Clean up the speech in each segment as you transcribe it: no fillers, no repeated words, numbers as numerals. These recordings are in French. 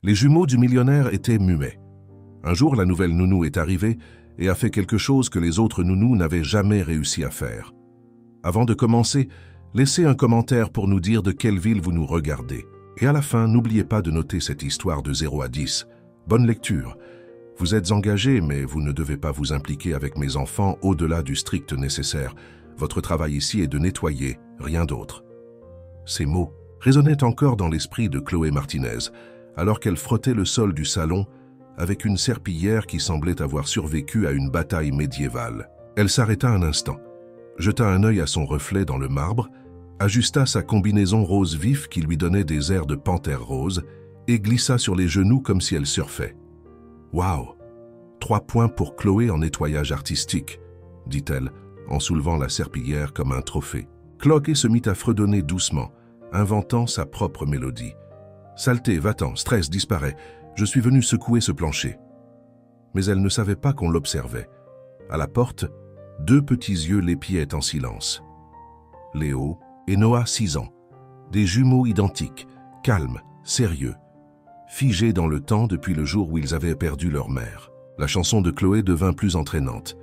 Les jumeaux du millionnaire étaient muets. Un jour, la nouvelle nounou est arrivée et a fait quelque chose que les autres nounous n'avaient jamais réussi à faire. Avant de commencer, laissez un commentaire pour nous dire de quelle ville vous nous regardez. Et à la fin, n'oubliez pas de noter cette histoire de 0 à 10. Bonne lecture. Vous êtes engagés, mais vous ne devez pas vous impliquer avec mes enfants au-delà du strict nécessaire. Votre travail ici est de nettoyer, rien d'autre. Ces mots résonnaient encore dans l'esprit de Chloé Martinez, alors qu'elle frottait le sol du salon avec une serpillière qui semblait avoir survécu à une bataille médiévale. Elle s'arrêta un instant, jeta un œil à son reflet dans le marbre, ajusta sa combinaison rose vif qui lui donnait des airs de panthère rose et glissa sur les genoux comme si elle surfait. « Waouh! 3 points pour Chloé en nettoyage artistique, » dit-elle, en soulevant la serpillière comme un trophée. Chloé se mit à fredonner doucement, inventant sa propre mélodie. « Saleté, va-t'en, stress, disparaît. Je suis venu secouer ce plancher. » Mais elle ne savait pas qu'on l'observait. À la porte, 2 petits yeux l'épiaient en silence. Léo et Noah, 6 ans. Des jumeaux identiques, calmes, sérieux, figés dans le temps depuis le jour où ils avaient perdu leur mère. La chanson de Chloé devint plus entraînante.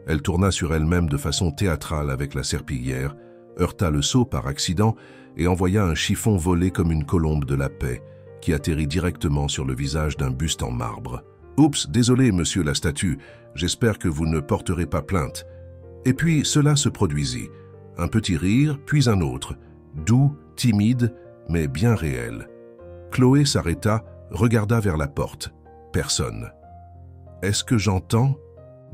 Elle tourna sur elle-même de façon théâtrale avec la serpillière, heurta le seau par accident et envoya un chiffon voler comme une colombe de la paix, qui atterrit directement sur le visage d'un buste en marbre. « Oups, désolé, monsieur la statue, j'espère que vous ne porterez pas plainte. » Et puis cela se produisit. Un petit rire, puis un autre, doux, timide, mais bien réel. Chloé s'arrêta, regarda vers la porte. Personne. « Est-ce que j'entends ?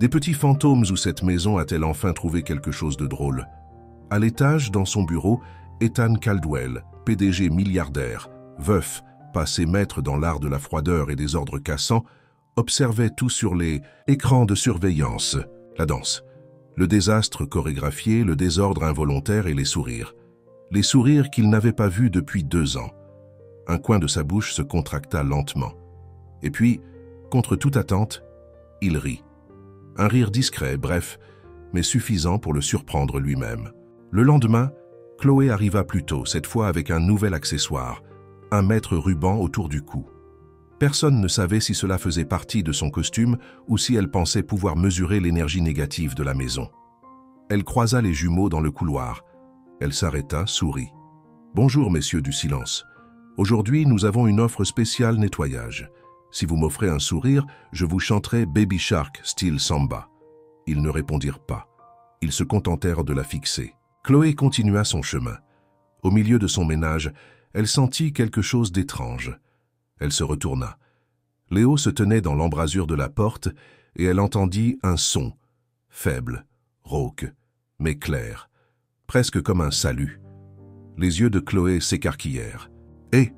Des petits fantômes où cette maison a-t-elle enfin trouvé quelque chose de drôle ?» À l'étage, dans son bureau, Ethan Caldwell, PDG milliardaire, veuf, passé maître dans l'art de la froideur et des ordres cassants, observait tout sur les écrans de surveillance, la danse, le désastre chorégraphié, le désordre involontaire et les sourires. Les sourires qu'il n'avait pas vus depuis 2 ans. Un coin de sa bouche se contracta lentement. Et puis, contre toute attente, il rit. Un rire discret, bref, mais suffisant pour le surprendre lui-même. Le lendemain, Chloé arriva plus tôt, cette fois avec un nouvel accessoire, un mètre ruban autour du cou. Personne ne savait si cela faisait partie de son costume ou si elle pensait pouvoir mesurer l'énergie négative de la maison. Elle croisa les jumeaux dans le couloir. Elle s'arrêta, sourit. « Bonjour, messieurs du silence. Aujourd'hui, nous avons une offre spéciale nettoyage. Si vous m'offrez un sourire, je vous chanterai Baby Shark style samba. » Ils ne répondirent pas. Ils se contentèrent de la fixer. Chloé continua son chemin. Au milieu de son ménage, elle sentit quelque chose d'étrange. Elle se retourna. Léo se tenait dans l'embrasure de la porte et elle entendit un son, faible, rauque, mais clair, presque comme un salut. Les yeux de Chloé s'écarquillèrent. « Hé,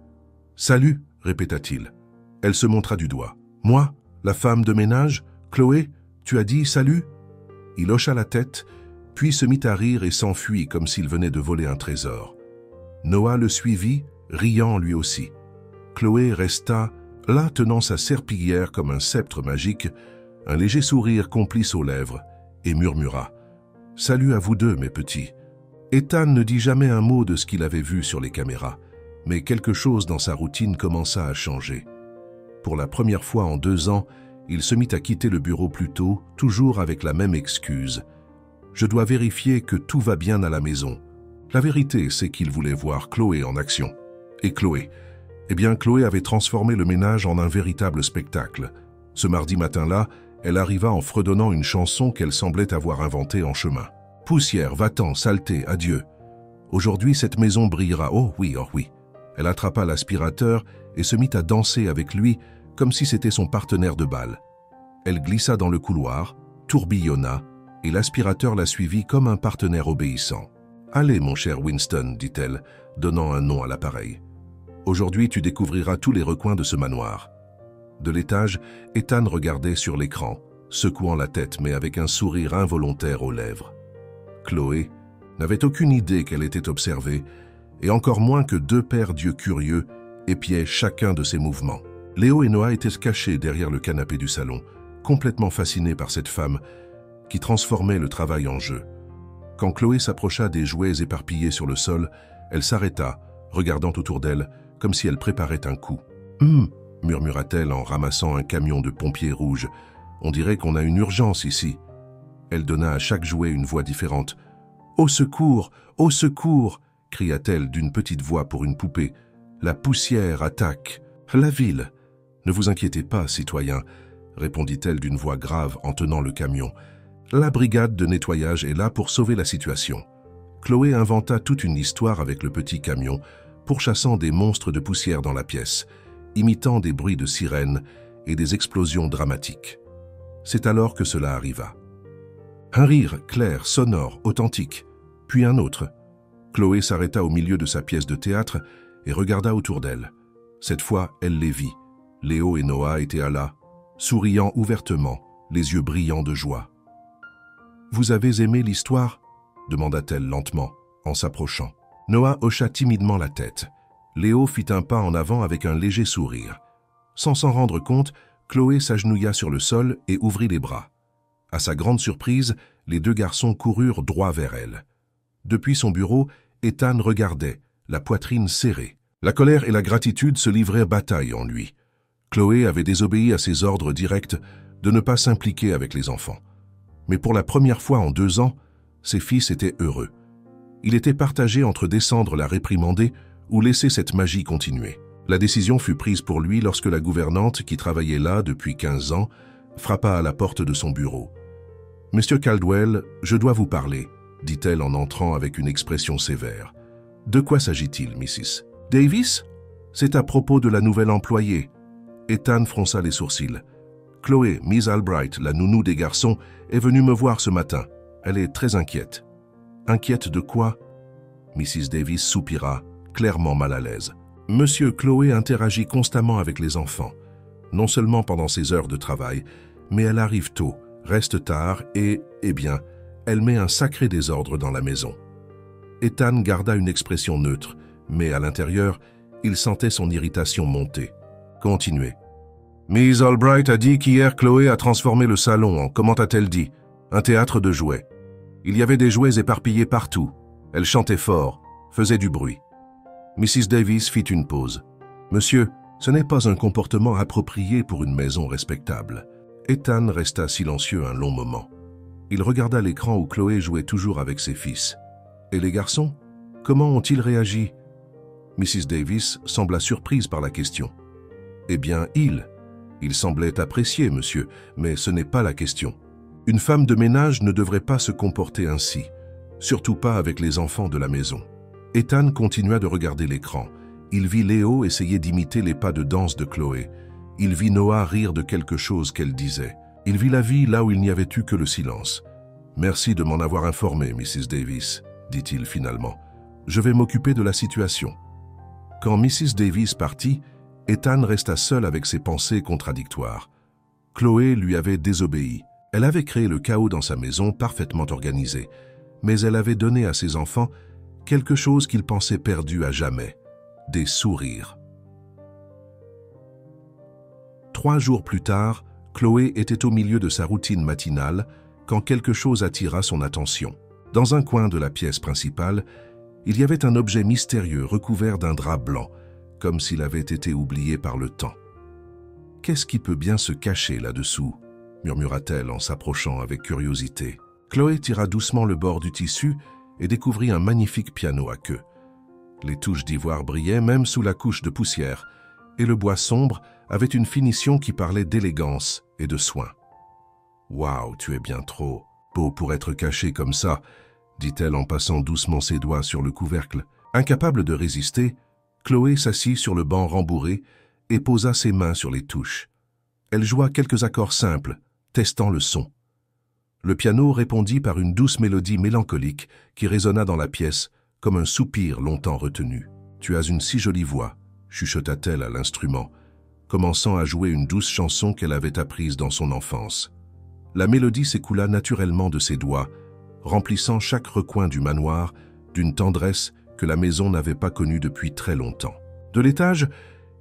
salut !» répéta-t-il. Elle se montra du doigt. « Moi, la femme de ménage, Chloé, tu as dit salut ?» Il hocha la tête, puis se mit à rire et s'enfuit comme s'il venait de voler un trésor. Noah le suivit, riant lui aussi. Chloé resta là tenant sa serpillière comme un sceptre magique, un léger sourire complice aux lèvres, et murmura « Salut à vous deux, mes petits !» Ethan ne dit jamais un mot de ce qu'il avait vu sur les caméras, mais quelque chose dans sa routine commença à changer. Pour la première fois en 2 ans, il se mit à quitter le bureau plus tôt, toujours avec la même excuse. « Je dois vérifier que tout va bien à la maison. » La vérité, c'est qu'il voulait voir Chloé en action. Et Chloé? Eh bien, Chloé avait transformé le ménage en un véritable spectacle. Ce mardi matin-là, elle arriva en fredonnant une chanson qu'elle semblait avoir inventée en chemin. « Poussière, va-t'en, saleté, adieu. Aujourd'hui, cette maison brillera. Oh oui, oh oui. » Elle attrapa l'aspirateur et se mit à danser avec lui comme si c'était son partenaire de bal. Elle glissa dans le couloir, tourbillonna, et l'aspirateur la suivit comme un partenaire obéissant. « Allez, mon cher Winston, dit-elle, donnant un nom à l'appareil. Aujourd'hui, tu découvriras tous les recoins de ce manoir. » De l'étage, Ethan regardait sur l'écran, secouant la tête mais avec un sourire involontaire aux lèvres. Chloé n'avait aucune idée qu'elle était observée, et encore moins que 2 paires d'yeux curieux épiaient chacun de ses mouvements. Léo et Noah étaient cachés derrière le canapé du salon, complètement fascinés par cette femme qui transformait le travail en jeu. Quand Chloé s'approcha des jouets éparpillés sur le sol, elle s'arrêta, regardant autour d'elle, comme si elle préparait un coup. murmura-t-elle en ramassant un camion de pompiers rouges. « On dirait qu'on a une urgence ici. » Elle donna à chaque jouet une voix différente. « Au secours! Au secours !» cria-t-elle d'une petite voix pour une poupée. « La poussière attaque. La ville. » « Ne vous inquiétez pas, citoyen, » répondit-elle d'une voix grave en tenant le camion. « La brigade de nettoyage est là pour sauver la situation. » Chloé inventa toute une histoire avec le petit camion, pourchassant des monstres de poussière dans la pièce, imitant des bruits de sirènes et des explosions dramatiques. C'est alors que cela arriva. Un rire clair, sonore, authentique, puis un autre. Chloé s'arrêta au milieu de sa pièce de théâtre et regarda autour d'elle. Cette fois, elle les vit. Léo et Noah étaient là, souriant ouvertement, les yeux brillants de joie. « Vous avez aimé l'histoire ?» demanda-t-elle lentement, en s'approchant. Noah hocha timidement la tête. Léo fit un pas en avant avec un léger sourire. Sans s'en rendre compte, Chloé s'agenouilla sur le sol et ouvrit les bras. À sa grande surprise, les deux garçons coururent droit vers elle. Depuis son bureau, Ethan regardait, la poitrine serrée. La colère et la gratitude se livraient bataille en lui. Chloé avait désobéi à ses ordres directs de ne pas s'impliquer avec les enfants. Mais pour la première fois en 2 ans, ses fils étaient heureux. Il était partagé entre descendre la réprimander ou laisser cette magie continuer. La décision fut prise pour lui lorsque la gouvernante, qui travaillait là depuis 15 ans, frappa à la porte de son bureau. « Monsieur Caldwell, je dois vous parler », dit-elle en entrant avec une expression sévère. « De quoi s'agit-il, Mrs. Davis ? C'est à propos de la nouvelle employée. » Ethan fronça les sourcils. « Chloé, Miss Albright, la nounou des garçons, est venue me voir ce matin. Elle est très inquiète. »« Inquiète de quoi ?» Mrs. Davis soupira, clairement mal à l'aise. « Monsieur Chloé interagit constamment avec les enfants, non seulement pendant ses heures de travail, mais elle arrive tôt, reste tard et, eh bien, elle met un sacré désordre dans la maison. » Ethan garda une expression neutre, mais à l'intérieur, il sentait son irritation monter. Continuez. « Miss Albright a dit qu'hier Chloé a transformé le salon en, comment a-t-elle dit, un théâtre de jouets. Il y avait des jouets éparpillés partout. Elle chantait fort, faisait du bruit. » Mrs. Davis fit une pause. « Monsieur, ce n'est pas un comportement approprié pour une maison respectable. » Ethan resta silencieux un long moment. Il regarda l'écran où Chloé jouait toujours avec ses fils. « Et les garçons? Comment ont-ils réagi ?» Mrs. Davis sembla surprise par la question. « Eh bien, il semblait apprécier, monsieur, mais ce n'est pas la question. Une femme de ménage ne devrait pas se comporter ainsi, surtout pas avec les enfants de la maison. » Ethan continua de regarder l'écran. Il vit Léo essayer d'imiter les pas de danse de Chloé. Il vit Noah rire de quelque chose qu'elle disait. Il vit la vie là où il n'y avait eu que le silence. « Merci de m'en avoir informé, Mrs. Davis, » dit-il finalement. « Je vais m'occuper de la situation. » Quand Mrs. Davis partit, Ethan resta seul avec ses pensées contradictoires. Chloé lui avait désobéi. Elle avait créé le chaos dans sa maison parfaitement organisée, mais elle avait donné à ses enfants quelque chose qu'ils pensaient perdu à jamais, des sourires. 3 jours plus tard, Chloé était au milieu de sa routine matinale quand quelque chose attira son attention. Dans un coin de la pièce principale, il y avait un objet mystérieux recouvert d'un drap blanc, comme s'il avait été oublié par le temps. « Qu'est-ce qui peut bien se cacher là-dessous » murmura-t-elle en s'approchant avec curiosité. Chloé tira doucement le bord du tissu et découvrit un magnifique piano à queue. Les touches d'ivoire brillaient même sous la couche de poussière, et le bois sombre avait une finition qui parlait d'élégance et de soin. « Waouh, tu es bien trop beau pour être caché comme ça », dit-elle en passant doucement ses doigts sur le couvercle. Incapable de résister, Chloé s'assit sur le banc rembourré et posa ses mains sur les touches. Elle joua quelques accords simples, testant le son. Le piano répondit par une douce mélodie mélancolique qui résonna dans la pièce comme un soupir longtemps retenu. « Tu as une si jolie voix », chuchota-t-elle à l'instrument, commençant à jouer une douce chanson qu'elle avait apprise dans son enfance. La mélodie s'écoula naturellement de ses doigts, remplissant chaque recoin du manoir d'une tendresse que la maison n'avait pas connue depuis très longtemps. De l'étage,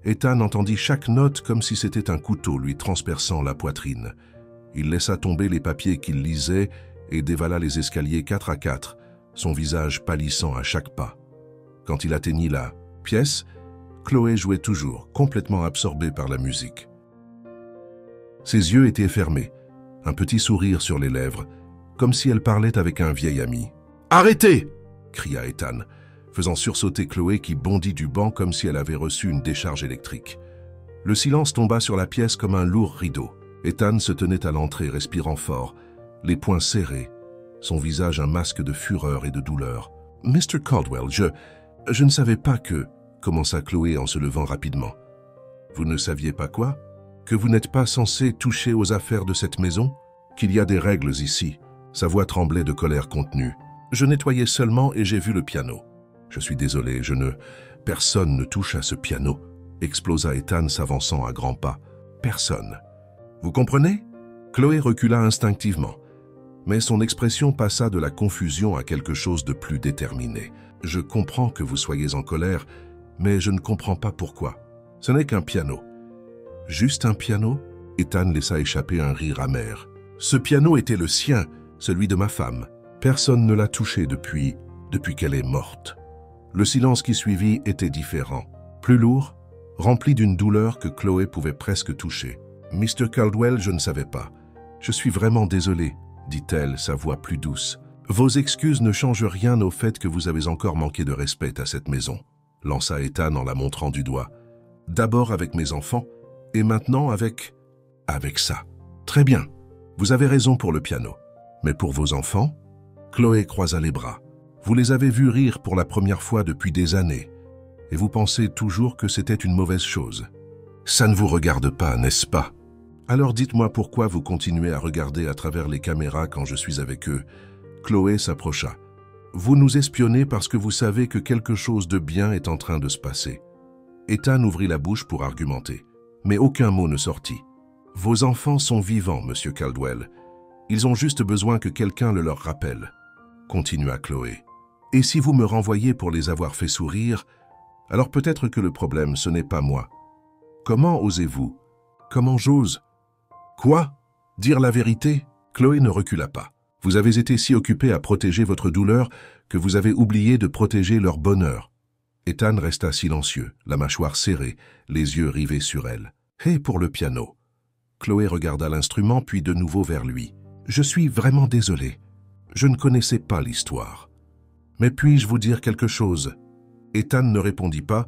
Ethan entendit chaque note comme si c'était un couteau lui transperçant la poitrine. Il laissa tomber les papiers qu'il lisait et dévala les escaliers 4 à 4, son visage pâlissant à chaque pas. Quand il atteignit la pièce, Chloé jouait toujours, complètement absorbée par la musique. Ses yeux étaient fermés, un petit sourire sur les lèvres, comme si elle parlait avec un vieil ami. « Arrêtez !» cria Ethan, faisant sursauter Chloé qui bondit du banc comme si elle avait reçu une décharge électrique. Le silence tomba sur la pièce comme un lourd rideau. Ethan se tenait à l'entrée, respirant fort, les poings serrés, son visage un masque de fureur et de douleur. « Mr. Caldwell, je ne savais pas que... » commença Chloé en se levant rapidement. « Vous ne saviez pas quoi? Que vous n'êtes pas censé toucher aux affaires de cette maison? Qu'il y a des règles ici. » Sa voix tremblait de colère contenue. « Je nettoyais seulement et j'ai vu le piano. Je suis désolé, Personne ne touche à ce piano. » explosa Ethan s'avançant à grands pas. « Personne. Vous comprenez ?» Chloé recula instinctivement, mais son expression passa de la confusion à quelque chose de plus déterminé. « Je comprends que vous soyez en colère, mais je ne comprends pas pourquoi. Ce n'est qu'un piano. » « Juste un piano ?» Ethan laissa échapper un rire amer. « Ce piano était le sien, celui de ma femme. Personne ne l'a touché depuis qu'elle est morte. » Le silence qui suivit était différent, plus lourd, rempli d'une douleur que Chloé pouvait presque toucher. « Mr. Caldwell, je ne savais pas. Je suis vraiment désolée, » dit-elle, sa voix plus douce. « Vos excuses ne changent rien au fait que vous avez encore manqué de respect à cette maison, » lança Ethan en la montrant du doigt. « D'abord avec mes enfants, et maintenant avec ça. Très bien, vous avez raison pour le piano. Mais pour vos enfants ?» Chloé croisa les bras. « Vous les avez vus rire pour la première fois depuis des années, et vous pensez toujours que c'était une mauvaise chose. Ça ne vous regarde pas, n'est-ce pas? Alors dites-moi pourquoi vous continuez à regarder à travers les caméras quand je suis avec eux. » Chloé s'approcha. « Vous nous espionnez parce que vous savez que quelque chose de bien est en train de se passer. » Ethan ouvrit la bouche pour argumenter, mais aucun mot ne sortit. « Vos enfants sont vivants, Monsieur Caldwell. Ils ont juste besoin que quelqu'un le leur rappelle. » Continua Chloé. « Et si vous me renvoyez pour les avoir fait sourire, alors peut-être que le problème, ce n'est pas moi. Comment osez-vous? Comment j'ose? Quoi? Dire la vérité? » Chloé ne recula pas. « Vous avez été si occupé à protéger votre douleur que vous avez oublié de protéger leur bonheur. » Ethan resta silencieux, la mâchoire serrée, les yeux rivés sur elle. « Et pour le piano ?» Chloé regarda l'instrument puis de nouveau vers lui. « Je suis vraiment désolée. Je ne connaissais pas l'histoire. Mais puis-je vous dire quelque chose ?» Ethan ne répondit pas,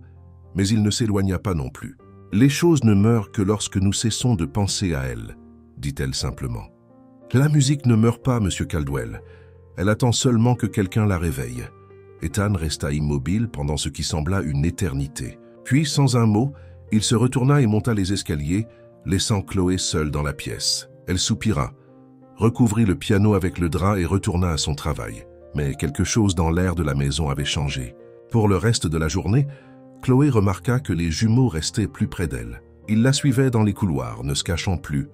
mais il ne s'éloigna pas non plus. « Les choses ne meurent que lorsque nous cessons de penser à elles, » dit-elle simplement. « La musique ne meurt pas, Monsieur Caldwell. Elle attend seulement que quelqu'un la réveille. » Ethan resta immobile pendant ce qui sembla une éternité. Puis, sans un mot, il se retourna et monta les escaliers, laissant Chloé seule dans la pièce. Elle soupira, recouvrit le piano avec le drap et retourna à son travail. Mais quelque chose dans l'air de la maison avait changé. Pour le reste de la journée, Chloé remarqua que les jumeaux restaient plus près d'elle. Ils la suivaient dans les couloirs, ne se cachant plus,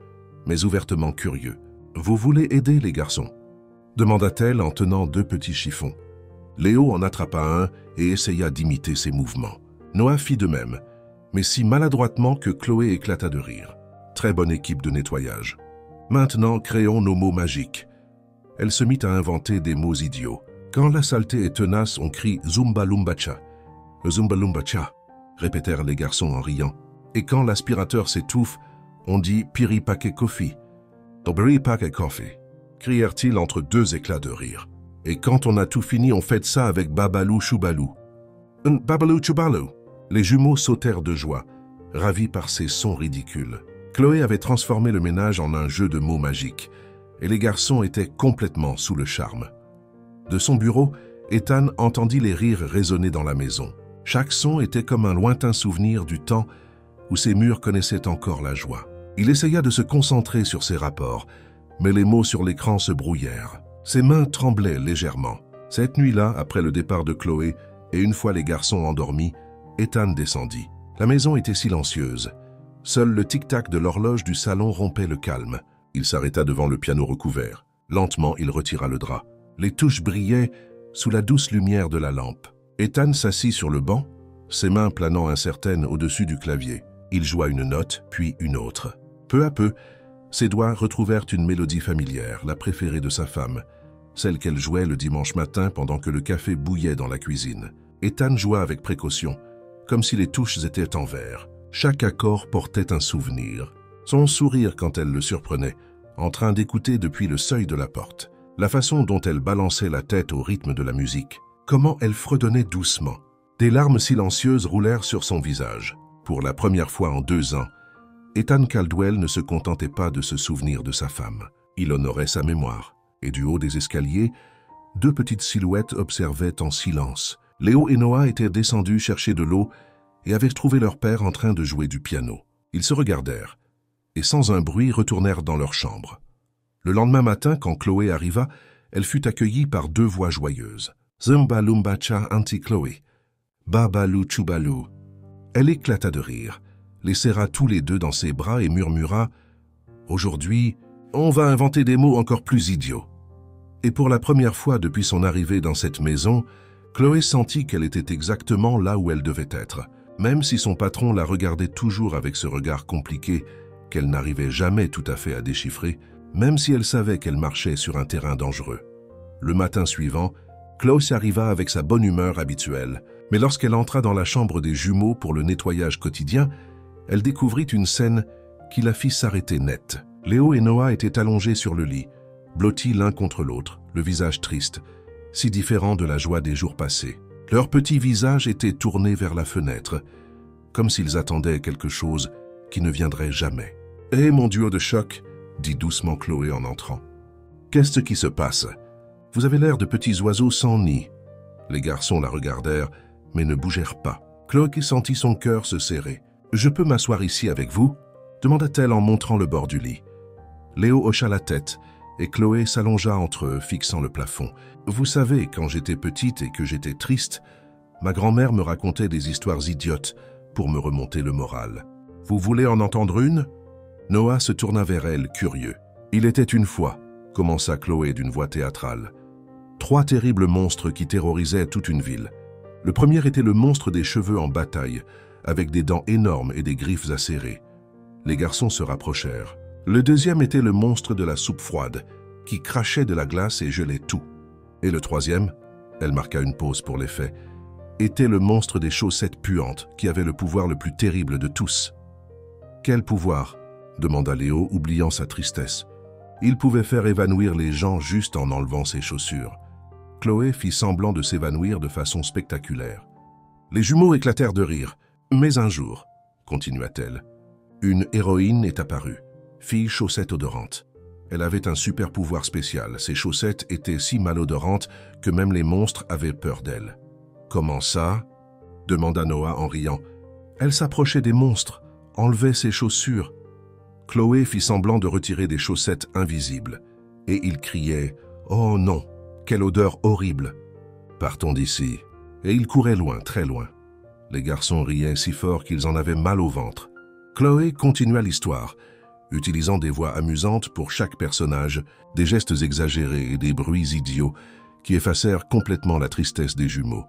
mais ouvertement curieux. « Vous voulez aider les garçons ?» demanda-t-elle en tenant 2 petits chiffons. Léo en attrapa un et essaya d'imiter ses mouvements. Noah fit de même, mais si maladroitement que Chloé éclata de rire. Très bonne équipe de nettoyage. Maintenant, créons nos mots magiques. Elle se mit à inventer des mots idiots. Quand la saleté est tenace, on crie « Zumba Lumbacha ». « Zumba Lumbacha », répétèrent les garçons en riant. Et quand l'aspirateur s'étouffe, on dit « Piri Pake Kofi ». « Dobri Pake Kofi », crièrent-ils entre 2 éclats de rire. Et quand on a tout fini, on fête ça avec Babalou Choubalou. « Babalou Choubalou ». Les jumeaux sautèrent de joie, ravis par ces sons ridicules. Chloé avait transformé le ménage en un jeu de mots magiques, et les garçons étaient complètement sous le charme. De son bureau, Ethan entendit les rires résonner dans la maison. Chaque son était comme un lointain souvenir du temps où ses murs connaissaient encore la joie. Il essaya de se concentrer sur ses rapports, mais les mots sur l'écran se brouillèrent. Ses mains tremblaient légèrement. Cette nuit-là, après le départ de Chloé, et une fois les garçons endormis, Ethan descendit. La maison était silencieuse. Seul le tic-tac de l'horloge du salon rompait le calme. Il s'arrêta devant le piano recouvert. Lentement, il retira le drap. Les touches brillaient sous la douce lumière de la lampe. Ethan s'assit sur le banc, ses mains planant incertaines au-dessus du clavier. Il joua une note, puis une autre. Peu à peu, ses doigts retrouvèrent une mélodie familière, la préférée de sa femme, celle qu'elle jouait le dimanche matin pendant que le café bouillait dans la cuisine. Ethan joua avec précaution, comme si les touches étaient en verre. Chaque accord portait un souvenir. Son sourire quand elle le surprenait, en train d'écouter depuis le seuil de la porte. La façon dont elle balançait la tête au rythme de la musique. Comment elle fredonnait doucement. Des larmes silencieuses roulèrent sur son visage. Pour la première fois en 2 ans, Ethan Caldwell ne se contentait pas de se souvenir de sa femme. Il honorait sa mémoire. Et du haut des escaliers, 2 petites silhouettes observaient en silence. Léo et Noah étaient descendus chercher de l'eau et avaient trouvé leur père en train de jouer du piano. Ils se regardèrent et sans un bruit retournèrent dans leur chambre. Le lendemain matin, quand Chloé arriva, elle fut accueillie par 2 voix joyeuses. Zumba lumba cha anti Chloé. Babalou chubalou. Elle éclata de rire, les serra tous les 2 dans ses bras et murmura « Aujourd'hui, on va inventer des mots encore plus idiots. » Et pour la première fois depuis son arrivée dans cette maison, Chloé sentit qu'elle était exactement là où elle devait être, même si son patron la regardait toujours avec ce regard compliqué qu'elle n'arrivait jamais tout à fait à déchiffrer, même si elle savait qu'elle marchait sur un terrain dangereux. Le matin suivant, Chloé arriva avec sa bonne humeur habituelle, mais lorsqu'elle entra dans la chambre des jumeaux pour le nettoyage quotidien, elle découvrit une scène qui la fit s'arrêter net. Léo et Noah étaient allongés sur le lit, blottis l'un contre l'autre, le visage triste, si différent de la joie des jours passés. Leurs petits visages étaient tournés vers la fenêtre, comme s'ils attendaient quelque chose qui ne viendrait jamais. « Hé, mon duo de choc !» dit doucement Chloé en entrant. « Qu'est-ce qui se passe? Vous avez l'air de petits oiseaux sans nid. » Les garçons la regardèrent, mais ne bougèrent pas. Chloé sentit son cœur se serrer. « Je peux m'asseoir ici avec vous ?» demanda-t-elle en montrant le bord du lit. Léo hocha la tête, et Chloé s'allongea entre eux, fixant le plafond. « Vous savez, quand j'étais petite et que j'étais triste, ma grand-mère me racontait des histoires idiotes pour me remonter le moral. Vous voulez en entendre une ?» Noah se tourna vers elle, curieux. « Il était une fois, » commença Chloé d'une voix théâtrale. 3 terribles monstres qui terrorisaient toute une ville. Le premier était le monstre des cheveux en bataille, avec des dents énormes et des griffes acérées. Les garçons se rapprochèrent. Le deuxième était le monstre de la soupe froide, qui crachait de la glace et gelait tout. Et le troisième, elle marqua une pause pour l'effet, était le monstre des chaussettes puantes, qui avait le pouvoir le plus terrible de tous. « Quel pouvoir ?» demanda Léo, oubliant sa tristesse. Il pouvait faire évanouir les gens juste en enlevant ses chaussures. Chloé fit semblant de s'évanouir de façon spectaculaire. Les jumeaux éclatèrent de rire. « Mais un jour, » continua-t-elle, « une héroïne est apparue, fille chaussette odorante. Elle avait un super pouvoir spécial. Ses chaussettes étaient si malodorantes que même les monstres avaient peur d'elle. »« Comment ça ?» demanda Noah en riant. « Elle s'approchait des monstres, enlevait ses chaussures. » Chloé fit semblant de retirer des chaussettes invisibles, et il criait « Oh non, quelle odeur horrible !»« Partons d'ici. » Et il courait loin, très loin. Les garçons riaient si fort qu'ils en avaient mal au ventre. Chloé continua l'histoire, utilisant des voix amusantes pour chaque personnage, des gestes exagérés et des bruits idiots qui effacèrent complètement la tristesse des jumeaux.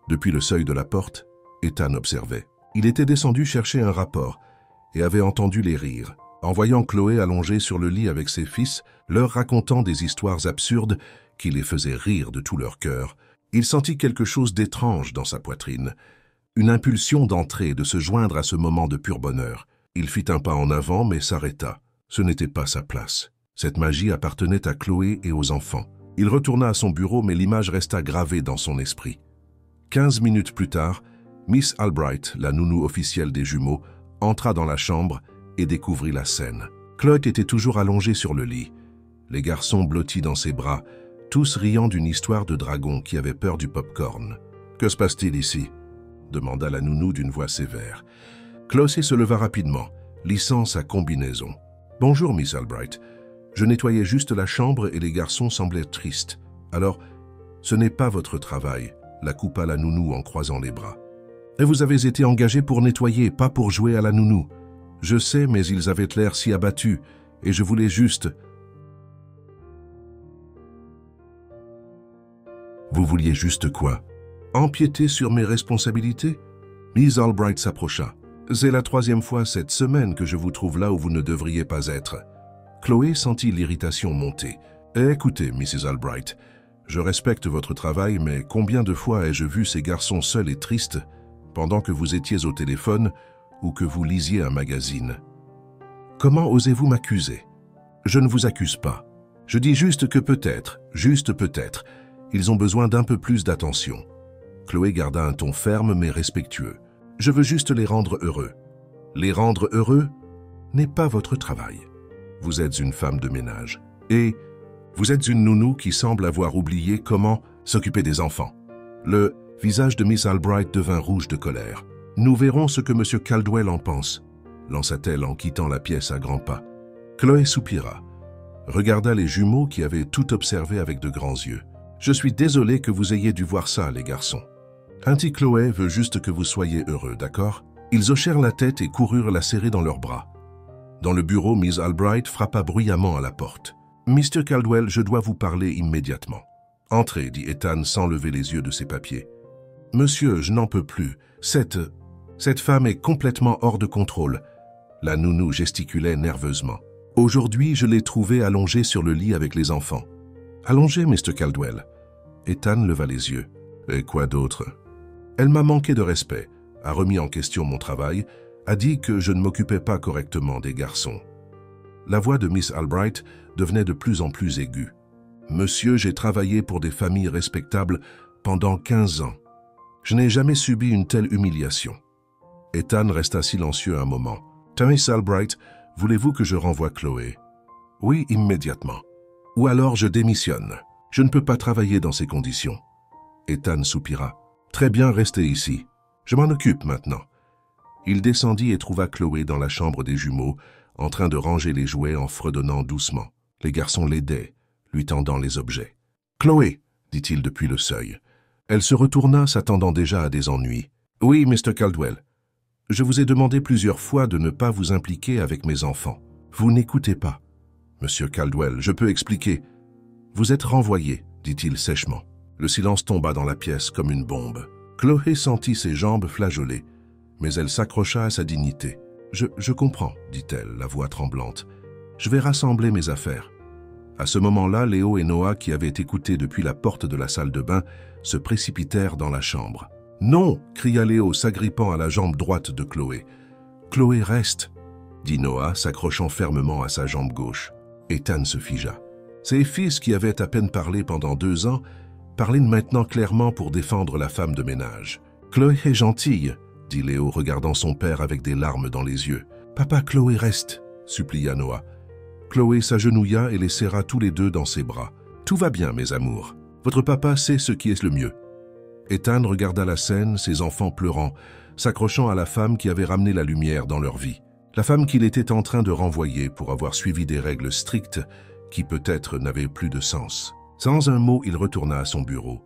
Depuis le seuil de la porte, Ethan observait. Il était descendu chercher un rapport et avait entendu les rires. En voyant Chloé allongée sur le lit avec ses fils, leur racontant des histoires absurdes qui les faisaient rire de tout leur cœur, il sentit quelque chose d'étrange dans sa poitrine, une impulsion d'entrer, de se joindre à ce moment de pur bonheur. Il fit un pas en avant, mais s'arrêta. Ce n'était pas sa place. Cette magie appartenait à Chloé et aux enfants. Il retourna à son bureau, mais l'image resta gravée dans son esprit. 15 minutes plus tard, Miss Albright, la nounou officielle des jumeaux, entra dans la chambre et découvrit la scène. Chloé était toujours allongée sur le lit, les garçons blottis dans ses bras, tous riant d'une histoire de dragon qui avait peur du pop-corn. « Que se passe-t-il ici ?» demanda la nounou d'une voix sévère. Chloé se leva rapidement, lissant sa combinaison. « Bonjour, Miss Albright. Je nettoyais juste la chambre et les garçons semblaient tristes. Alors, ce n'est pas votre travail, » la coupa la nounou en croisant les bras. « Et vous avez été engagé pour nettoyer, pas pour jouer à la nounou. Je sais, mais ils avaient l'air si abattus, et je voulais juste... » Vous vouliez juste quoi? Empiéter sur mes responsabilités? Miss Albright s'approcha. C'est la 3e fois cette semaine que je vous trouve là où vous ne devriez pas être. Chloé sentit l'irritation monter. Écoutez, Mrs. Albright, je respecte votre travail, mais combien de fois ai-je vu ces garçons seuls et tristes? pendant que vous étiez au téléphone ou que vous lisiez un magazine. Comment osez-vous m'accuser? Je ne vous accuse pas. Je dis juste que peut-être, ils ont besoin d'un peu plus d'attention. Chloé garda un ton ferme mais respectueux. Je veux juste les rendre heureux. Les rendre heureux n'est pas votre travail. Vous êtes une femme de ménage. Et vous êtes une nounou qui semble avoir oublié comment s'occuper des enfants. Le visage de Miss Albright devint rouge de colère. Nous verrons ce que M. Caldwell en pense, lança-t-elle en quittant la pièce à grands pas. Chloé soupira, regarda les jumeaux qui avaient tout observé avec de grands yeux. Je suis désolé que vous ayez dû voir ça, les garçons. Auntie Chloé veut juste que vous soyez heureux, d'accord? Ils hochèrent la tête et coururent la serrer dans leurs bras. Dans le bureau, Miss Albright frappa bruyamment à la porte. « Mr. Caldwell, je dois vous parler immédiatement. »« Entrez, » dit Ethan sans lever les yeux de ses papiers. « Monsieur, je n'en peux plus. Cette femme est complètement hors de contrôle. » La nounou gesticulait nerveusement. « Aujourd'hui, je l'ai trouvée allongée sur le lit avec les enfants. »« Allongée, Mr. Caldwell ?» Ethan leva les yeux. « Et quoi d'autre ?»« Elle m'a manqué de respect, a remis en question mon travail, a dit que je ne m'occupais pas correctement des garçons. » La voix de Miss Albright devenait de plus en plus aiguë. « Monsieur, j'ai travaillé pour des familles respectables pendant 15 ans. Je n'ai jamais subi une telle humiliation. » Ethan resta silencieux un moment. « Miss Albright, voulez-vous que je renvoie Chloé? »« Oui, immédiatement. Ou alors je démissionne. Je ne peux pas travailler dans ces conditions. » Ethan soupira. « Très bien, restez ici. Je m'en occupe maintenant. » Il descendit et trouva Chloé dans la chambre des jumeaux, en train de ranger les jouets en fredonnant doucement. Les garçons l'aidaient, lui tendant les objets. « Chloé !» dit-il depuis le seuil. Elle se retourna, s'attendant déjà à des ennuis. « Oui, Mr. Caldwell. Je vous ai demandé plusieurs fois de ne pas vous impliquer avec mes enfants. Vous n'écoutez pas. Monsieur Caldwell, je peux expliquer. Vous êtes renvoyé, dit-il sèchement. Le silence tomba dans la pièce comme une bombe. Chloé sentit ses jambes flageoler, mais elle s'accrocha à sa dignité. Je comprends, dit-elle, la voix tremblante. Je vais rassembler mes affaires. À ce moment-là, Léo et Noah, qui avaient écouté depuis la porte de la salle de bain, se précipitèrent dans la chambre. « Non !» cria Léo, s'agrippant à la jambe droite de Chloé. « Chloé, reste !» dit Noah, s'accrochant fermement à sa jambe gauche. Ethan se figea. Ses fils, qui avaient à peine parlé pendant 2 ans, parlaient maintenant clairement pour défendre la femme de ménage. « Chloé est gentille !» dit Léo, regardant son père avec des larmes dans les yeux. « Papa, Chloé, reste !» supplia Noah. Chloé s'agenouilla et les serra tous les deux dans ses bras. « Tout va bien, mes amours. Votre papa sait ce qui est le mieux. » Ethan regarda la scène, ses enfants pleurant, s'accrochant à la femme qui avait ramené la lumière dans leur vie. La femme qu'il était en train de renvoyer pour avoir suivi des règles strictes qui peut-être n'avaient plus de sens. Sans un mot, il retourna à son bureau.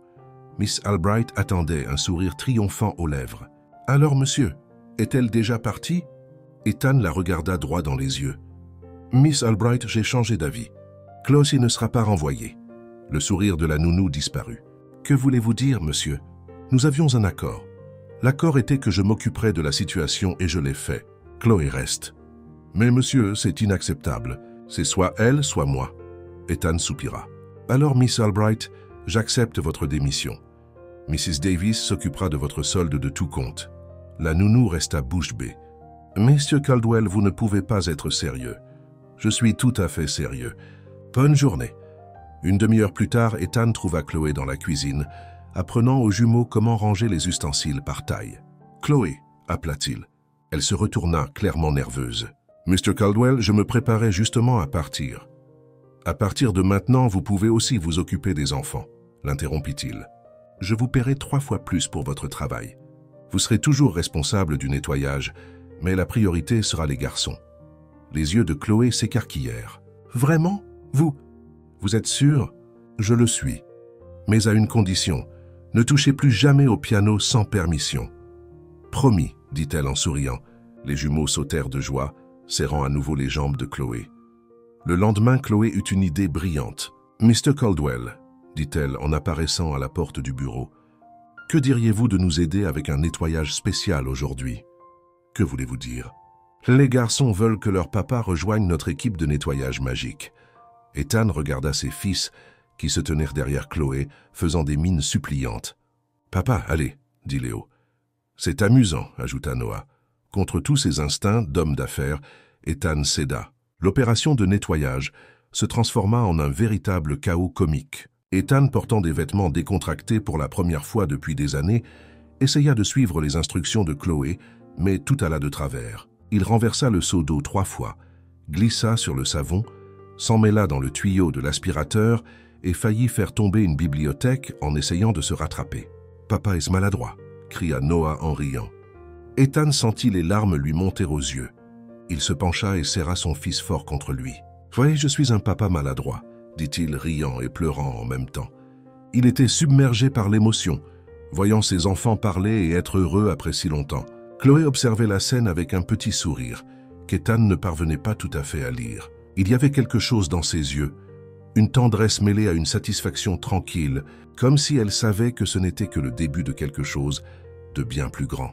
Miss Albright attendait, un sourire triomphant aux lèvres. « Alors, monsieur, est-elle déjà partie ?» Ethan la regarda droit dans les yeux. « Miss Albright, j'ai changé d'avis. Chloé ne sera pas renvoyée. » Le sourire de la nounou disparut. « Que voulez-vous dire, monsieur? Nous avions un accord. L'accord était que je m'occuperais de la situation et je l'ai fait. Chloé reste. »« Mais monsieur, c'est inacceptable. C'est soit elle, soit moi. » Ethan soupira. « Alors, Miss Albright, j'accepte votre démission. Mrs. Davis s'occupera de votre solde de tout compte. » La nounou resta bouche bée. « Monsieur Caldwell, vous ne pouvez pas être sérieux. Je suis tout à fait sérieux. Bonne journée. » Une demi-heure plus tard, Ethan trouva Chloé dans la cuisine, apprenant aux jumeaux comment ranger les ustensiles par taille. « Chloé » appela-t-il. Elle se retourna, clairement nerveuse. « Mr. Caldwell, je me préparais justement à partir. »« À partir de maintenant, vous pouvez aussi vous occuper des enfants, » l'interrompit-il. « Je vous paierai 3 fois plus pour votre travail. Vous serez toujours responsable du nettoyage, mais la priorité sera les garçons. » Les yeux de Chloé s'écarquillèrent. « Vraiment? Vous êtes sûr? »« Je le suis. Mais à une condition. Ne touchez plus jamais au piano sans permission. »« Promis, » dit-elle en souriant. Les jumeaux sautèrent de joie, serrant à nouveau les jambes de Chloé. Le lendemain, Chloé eut une idée brillante. « Mr. Caldwell, » dit-elle en apparaissant à la porte du bureau, « que diriez-vous de nous aider avec un nettoyage spécial aujourd'hui? »« Que voulez-vous dire? »« Les garçons veulent que leur papa rejoigne notre équipe de nettoyage magique. » Ethan regarda ses fils qui se tenèrent derrière Chloé, faisant des mines suppliantes. « Papa, allez, dit Léo. C'est amusant, ajouta Noah. Contre tous ses instincts d'homme d'affaires, Ethan céda. L'opération de nettoyage se transforma en un véritable chaos comique. Ethan, portant des vêtements décontractés pour la première fois depuis des années, essaya de suivre les instructions de Chloé, mais tout alla de travers. Il renversa le seau d'eau 3 fois, glissa sur le savon, s'emmêla dans le tuyau de l'aspirateur et faillit faire tomber une bibliothèque en essayant de se rattraper. « Papa est maladroit !» cria Noah en riant. Ethan sentit les larmes lui monter aux yeux. Il se pencha et serra son fils fort contre lui. « Voyez, je suis un papa maladroit », dit-il riant et pleurant en même temps. Il était submergé par l'émotion, voyant ses enfants parler et être heureux après si longtemps. Chloé observait la scène avec un petit sourire, qu'Ethan ne parvenait pas tout à fait à lire. Il y avait quelque chose dans ses yeux, une tendresse mêlée à une satisfaction tranquille, comme si elle savait que ce n'était que le début de quelque chose de bien plus grand.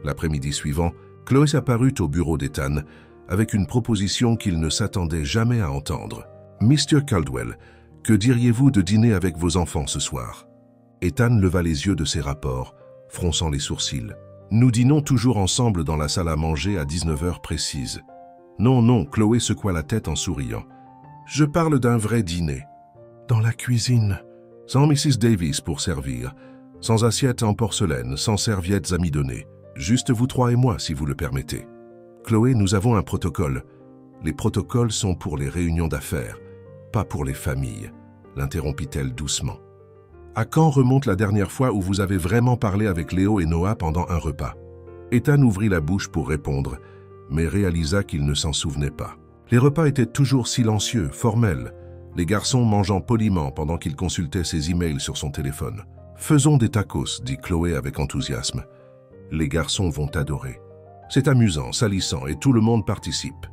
L'après-midi suivant, Chloé apparut au bureau d'Ethan avec une proposition qu'il ne s'attendait jamais à entendre. « Mr. Caldwell, que diriez-vous de dîner avec vos enfants ce soir ?» Ethan leva les yeux de ses rapports, fronçant les sourcils. « Nous dînons toujours ensemble dans la salle à manger à 19h précise. »« Non, non, » Chloé secoua la tête en souriant. « Je parle d'un vrai dîner. Dans la cuisine, sans Mrs. Davis pour servir, sans assiettes en porcelaine, sans serviettes amidonnées. Juste vous 3 et moi, si vous le permettez. Chloé, nous avons un protocole. Les protocoles sont pour les réunions d'affaires, pas pour les familles, l'interrompit-elle doucement. À quand remonte la dernière fois où vous avez vraiment parlé avec Léo et Noah pendant un repas? Ethan ouvrit la bouche pour répondre, mais réalisa qu'il ne s'en souvenait pas. Les repas étaient toujours silencieux, formels, les garçons mangeant poliment pendant qu'il consultait ses emails sur son téléphone. « Faisons des tacos », dit Chloé avec enthousiasme. « Les garçons vont adorer. C'est amusant, salissant et tout le monde participe. »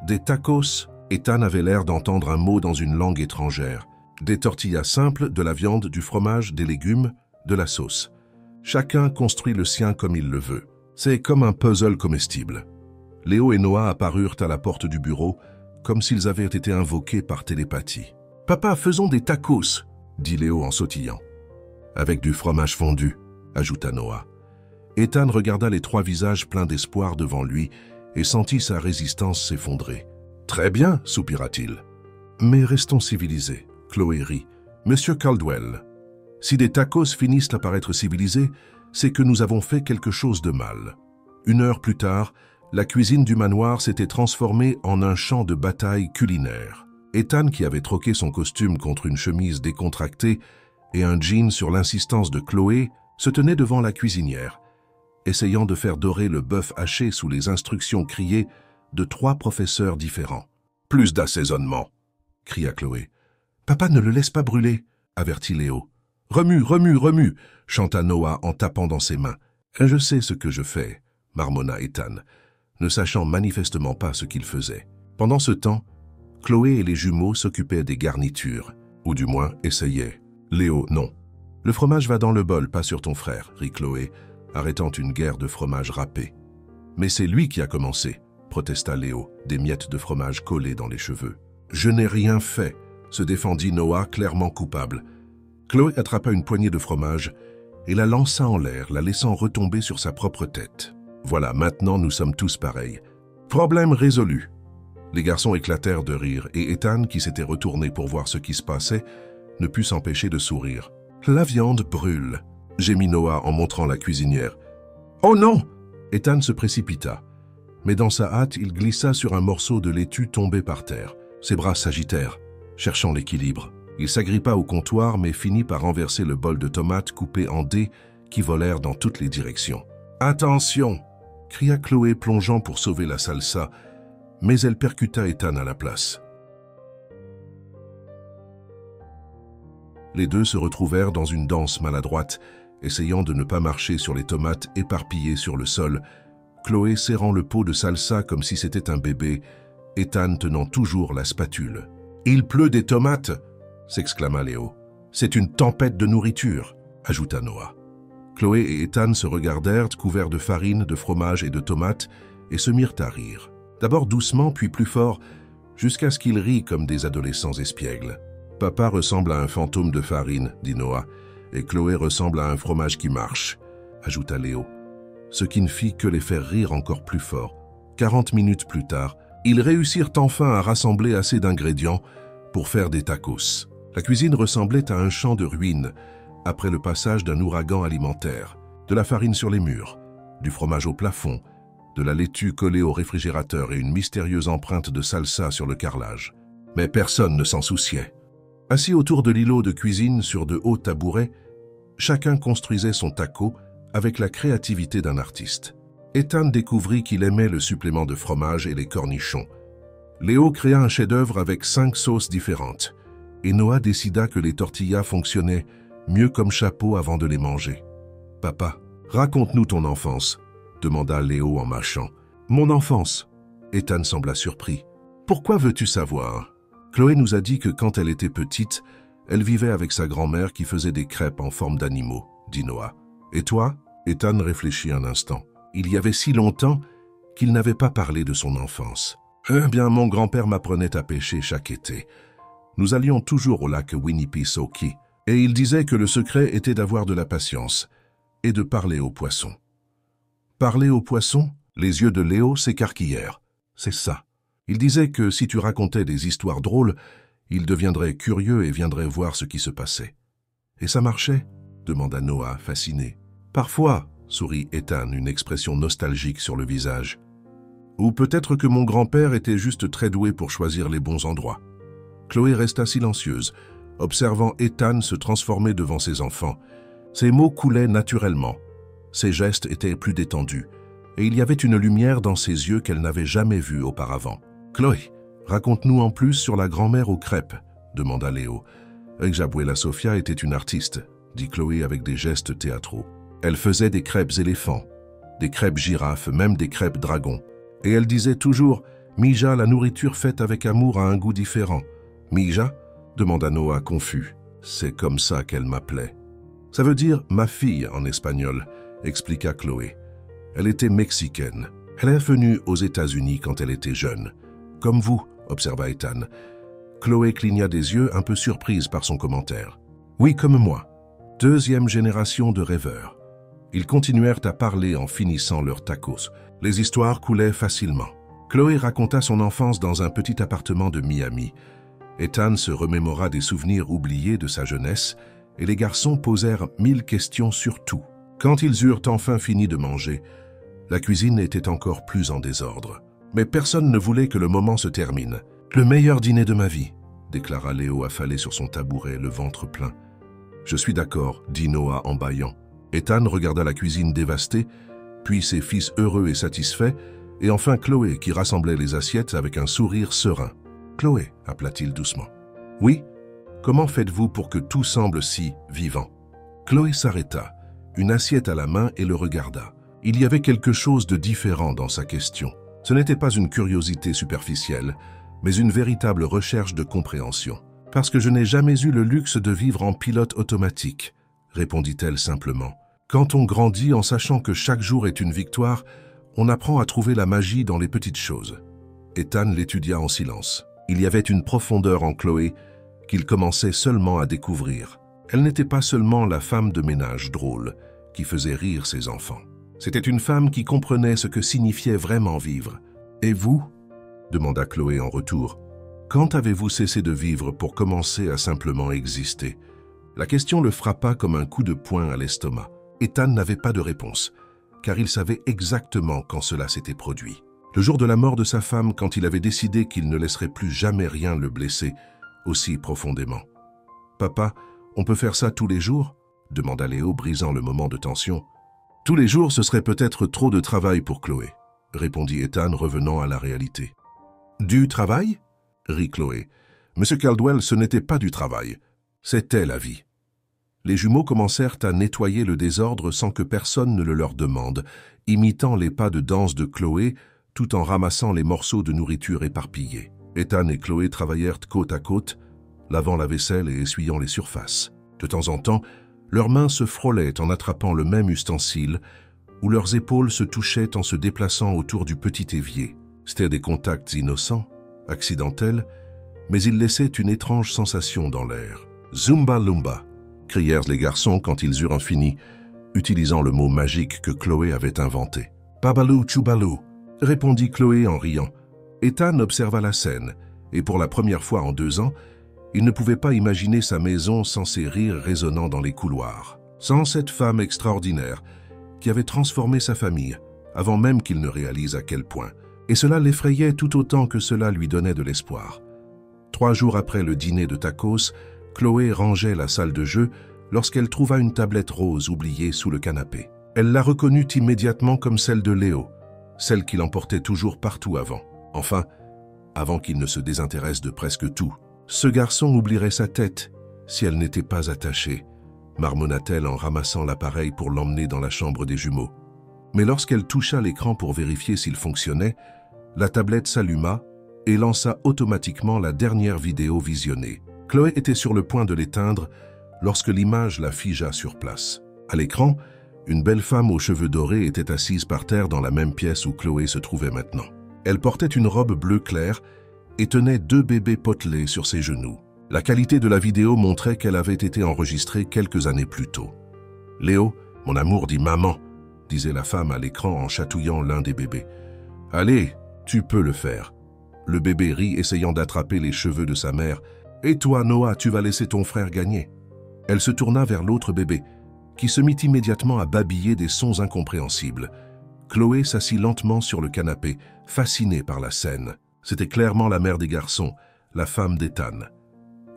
Des tacos, Ethan avait l'air d'entendre un mot dans une langue étrangère. Des tortillas simples, de la viande, du fromage, des légumes, de la sauce. Chacun construit le sien comme il le veut. C'est comme un puzzle comestible. Léo et Noah apparurent à la porte du bureau, comme s'ils avaient été invoqués par télépathie. « Papa, faisons des tacos !» dit Léo en sautillant. « Avec du fromage fondu », ajouta Noah. Ethan regarda les 3 visages pleins d'espoir devant lui et sentit sa résistance s'effondrer. « Très bien, soupira-t-il. Mais restons civilisés. » Chloé rit. « Monsieur Caldwell, si des tacos finissent à paraître civilisés, c'est que nous avons fait quelque chose de mal. » 1 heure plus tard, la cuisine du manoir s'était transformée en un champ de bataille culinaire. Ethan, qui avait troqué son costume contre une chemise décontractée et un jean sur l'insistance de Chloé, se tenait devant la cuisinière, essayant de faire dorer le bœuf haché sous les instructions criées de 3 professeurs différents. « Plus d'assaisonnement !» cria Chloé. « Papa, ne le laisse pas brûler !» avertit Léo. « Remue, remue, remue !» chanta Noah en tapant dans ses mains. « Je sais ce que je fais !» marmonna Ethan, ne sachant manifestement pas ce qu'il faisait. Pendant ce temps, Chloé et les jumeaux s'occupaient des garnitures, ou du moins essayaient. Léo, non. « Le fromage va dans le bol, pas sur ton frère !» rit Chloé, arrêtant une guerre de fromage râpé. « Mais c'est lui qui a commencé !» protesta Léo, des miettes de fromage collées dans les cheveux. « Je n'ai rien fait !» se défendit Noah, clairement coupable. Chloé attrapa une poignée de fromage et la lança en l'air, la laissant retomber sur sa propre tête. Voilà, maintenant nous sommes tous pareils. Problème résolu. Les garçons éclatèrent de rire et Ethan, qui s'était retourné pour voir ce qui se passait, ne put s'empêcher de sourire. « La viande brûle !» gémit Noah en montrant la cuisinière. « Oh non !» Ethan se précipita. Mais dans sa hâte, il glissa sur un morceau de laitue tombé par terre. Ses bras s'agitèrent, cherchant l'équilibre. Il s'agrippa au comptoir, mais finit par renverser le bol de tomates coupées en dés qui volèrent dans toutes les directions. « Attention !» cria Chloé, plongeant pour sauver la salsa, mais elle percuta Ethan à la place. Les deux se retrouvèrent dans une danse maladroite, essayant de ne pas marcher sur les tomates éparpillées sur le sol, Chloé serrant le pot de salsa comme si c'était un bébé, Ethan tenant toujours la spatule. « Il pleut des tomates !» s'exclama Léo. « C'est une tempête de nourriture !» ajouta Noah. Chloé et Ethan se regardèrent, couverts de farine, de fromage et de tomates, et se mirent à rire. D'abord doucement, puis plus fort, jusqu'à ce qu'ils rient comme des adolescents espiègles. « Papa ressemble à un fantôme de farine, dit Noah, et Chloé ressemble à un fromage qui marche, ajouta Léo. ce qui ne fit que les faire rire encore plus fort. 40 minutes plus tard, ils réussirent enfin à rassembler assez d'ingrédients pour faire des tacos. La cuisine ressemblait à un champ de ruines après le passage d'un ouragan alimentaire. De la farine sur les murs, du fromage au plafond, de la laitue collée au réfrigérateur et une mystérieuse empreinte de salsa sur le carrelage. Mais personne ne s'en souciait. Assis autour de l'îlot de cuisine sur de hauts tabourets, chacun construisait son taco avec la créativité d'un artiste. Ethan découvrit qu'il aimait le supplément de fromage et les cornichons. Léo créa un chef-d'œuvre avec 5 sauces différentes, et Noah décida que les tortillas fonctionnaient mieux comme chapeau avant de les manger. « Papa, raconte-nous ton enfance », demanda Léo en mâchant. « Mon enfance ?» Ethan sembla surpris. « Pourquoi veux-tu savoir ?» Chloé nous a dit que quand elle était petite, elle vivait avec sa grand-mère qui faisait des crêpes en forme d'animaux, dit Noah. « Et toi ?» Ethan réfléchit un instant. Il y avait si longtemps qu'il n'avait pas parlé de son enfance. « Eh bien, mon grand-père m'apprenait à pêcher chaque été. Nous allions toujours au lac Winnipesaukee, et il disait que le secret était d'avoir de la patience et de parler aux poissons. » Parler aux poissons? Les yeux de Léo s'écarquillèrent. C'est ça. Il disait que si tu racontais des histoires drôles, ils deviendraient curieux et viendraient voir ce qui se passait. « Et ça marchait ?» demanda Noah, fasciné. « Parfois, » sourit Ethan, une expression nostalgique sur le visage. « Ou peut-être que mon grand-père était juste très doué pour choisir les bons endroits. » Chloé resta silencieuse, observant Ethan se transformer devant ses enfants. Ses mots coulaient naturellement. Ses gestes étaient plus détendus, et il y avait une lumière dans ses yeux qu'elle n'avait jamais vue auparavant. « Chloé, raconte-nous en plus sur la grand-mère aux crêpes » demanda Léo. « Exabuela Sofia était une artiste » dit Chloé avec des gestes théâtraux. Elle faisait des crêpes éléphants, des crêpes girafes, même des crêpes dragons. Et elle disait toujours « Mija, la nourriture faite avec amour a un goût différent. »« Mija » demanda Noah confus. « C'est comme ça qu'elle m'appelait. »« Ça veut dire « ma fille » en espagnol, expliqua Chloé. Elle était mexicaine. Elle est venue aux États-Unis quand elle était jeune. Comme vous, observa Ethan. Chloé cligna des yeux, un peu surprise par son commentaire. Oui, comme moi. 2e génération de rêveurs. Ils continuèrent à parler en finissant leurs tacos. Les histoires coulaient facilement. Chloé raconta son enfance dans un petit appartement de Miami. Ethan se remémora des souvenirs oubliés de sa jeunesse et les garçons posèrent 1000 questions sur tout. Quand ils eurent enfin fini de manger, la cuisine était encore plus en désordre. Mais personne ne voulait que le moment se termine. « Le meilleur dîner de ma vie », déclara Léo affalé sur son tabouret, le ventre plein. « Je suis d'accord », dit Noah en bâillant. Ethan regarda la cuisine dévastée, puis ses fils heureux et satisfaits, et enfin Chloé qui rassemblait les assiettes avec un sourire serein. « Chloé », appela-t-il doucement. « Oui, comment faites-vous pour que tout semble si vivant ?» Chloé s'arrêta, une assiette à la main, et le regarda. Il y avait quelque chose de différent dans sa question. Ce n'était pas une curiosité superficielle, mais une véritable recherche de compréhension. « Parce que je n'ai jamais eu le luxe de vivre en pilote automatique », répondit-elle simplement. « Quand on grandit en sachant que chaque jour est une victoire, on apprend à trouver la magie dans les petites choses. » Ethan l'étudia en silence. Il y avait une profondeur en Chloé qu'il commençait seulement à découvrir. Elle n'était pas seulement la femme de ménage drôle qui faisait rire ses enfants. C'était une femme qui comprenait ce que signifiait vraiment vivre. « Et vous ?» demanda Chloé en retour. « Quand avez-vous cessé de vivre pour commencer à simplement exister ?» La question le frappa comme un coup de poing à l'estomac. Ethan n'avait pas de réponse, car il savait exactement quand cela s'était produit. Le jour de la mort de sa femme, quand il avait décidé qu'il ne laisserait plus jamais rien le blesser aussi profondément. « Papa, on peut faire ça tous les jours ?» demanda Léo, brisant le moment de tension. « Tous les jours, ce serait peut-être trop de travail pour Chloé, » répondit Ethan, revenant à la réalité. « Du travail ?» rit Chloé. « Monsieur Caldwell, ce n'était pas du travail. C'était la vie. » Les jumeaux commencèrent à nettoyer le désordre sans que personne ne le leur demande, imitant les pas de danse de Chloé tout en ramassant les morceaux de nourriture éparpillés. Ethan et Chloé travaillèrent côte à côte, lavant la vaisselle et essuyant les surfaces. De temps en temps, leurs mains se frôlaient en attrapant le même ustensile, ou leurs épaules se touchaient en se déplaçant autour du petit évier. C'étaient des contacts innocents, accidentels, mais ils laissaient une étrange sensation dans l'air. « Zumba Lumba !» crièrent les garçons quand ils eurent fini, utilisant le mot magique que Chloé avait inventé. « Babalou Choubalou », répondit Chloé en riant. Ethan observa la scène, et pour la première fois en 2 ans, il ne pouvait pas imaginer sa maison sans ces rires résonnant dans les couloirs, sans cette femme extraordinaire qui avait transformé sa famille, avant même qu'il ne réalise à quel point. Et cela l'effrayait tout autant que cela lui donnait de l'espoir. 3 jours après le dîner de tacos, Chloé rangeait la salle de jeu lorsqu'elle trouva une tablette rose oubliée sous le canapé. Elle la reconnut immédiatement comme celle de Léo, celle qu'il emportait toujours partout avant. Enfin, avant qu'il ne se désintéresse de presque tout. Ce garçon oublierait sa tête si elle n'était pas attachée, marmonna-t-elle en ramassant l'appareil pour l'emmener dans la chambre des jumeaux. Mais lorsqu'elle toucha l'écran pour vérifier s'il fonctionnait, la tablette s'alluma et lança automatiquement la dernière vidéo visionnée. Chloé était sur le point de l'éteindre lorsque l'image la figea sur place. À l'écran, une belle femme aux cheveux dorés était assise par terre dans la même pièce où Chloé se trouvait maintenant. Elle portait une robe bleu clair et tenait 2 bébés potelés sur ses genoux. La qualité de la vidéo montrait qu'elle avait été enregistrée quelques années plus tôt. « Léo, mon amour, dit maman », disait la femme à l'écran en chatouillant l'un des bébés. « Allez, tu peux le faire. » Le bébé rit, essayant d'attraper les cheveux de sa mère. « Et toi, Noah, tu vas laisser ton frère gagner ?» Elle se tourna vers l'autre bébé, qui se mit immédiatement à babiller des sons incompréhensibles. Chloé s'assit lentement sur le canapé, fascinée par la scène. C'était clairement la mère des garçons, la femme d'Ethan.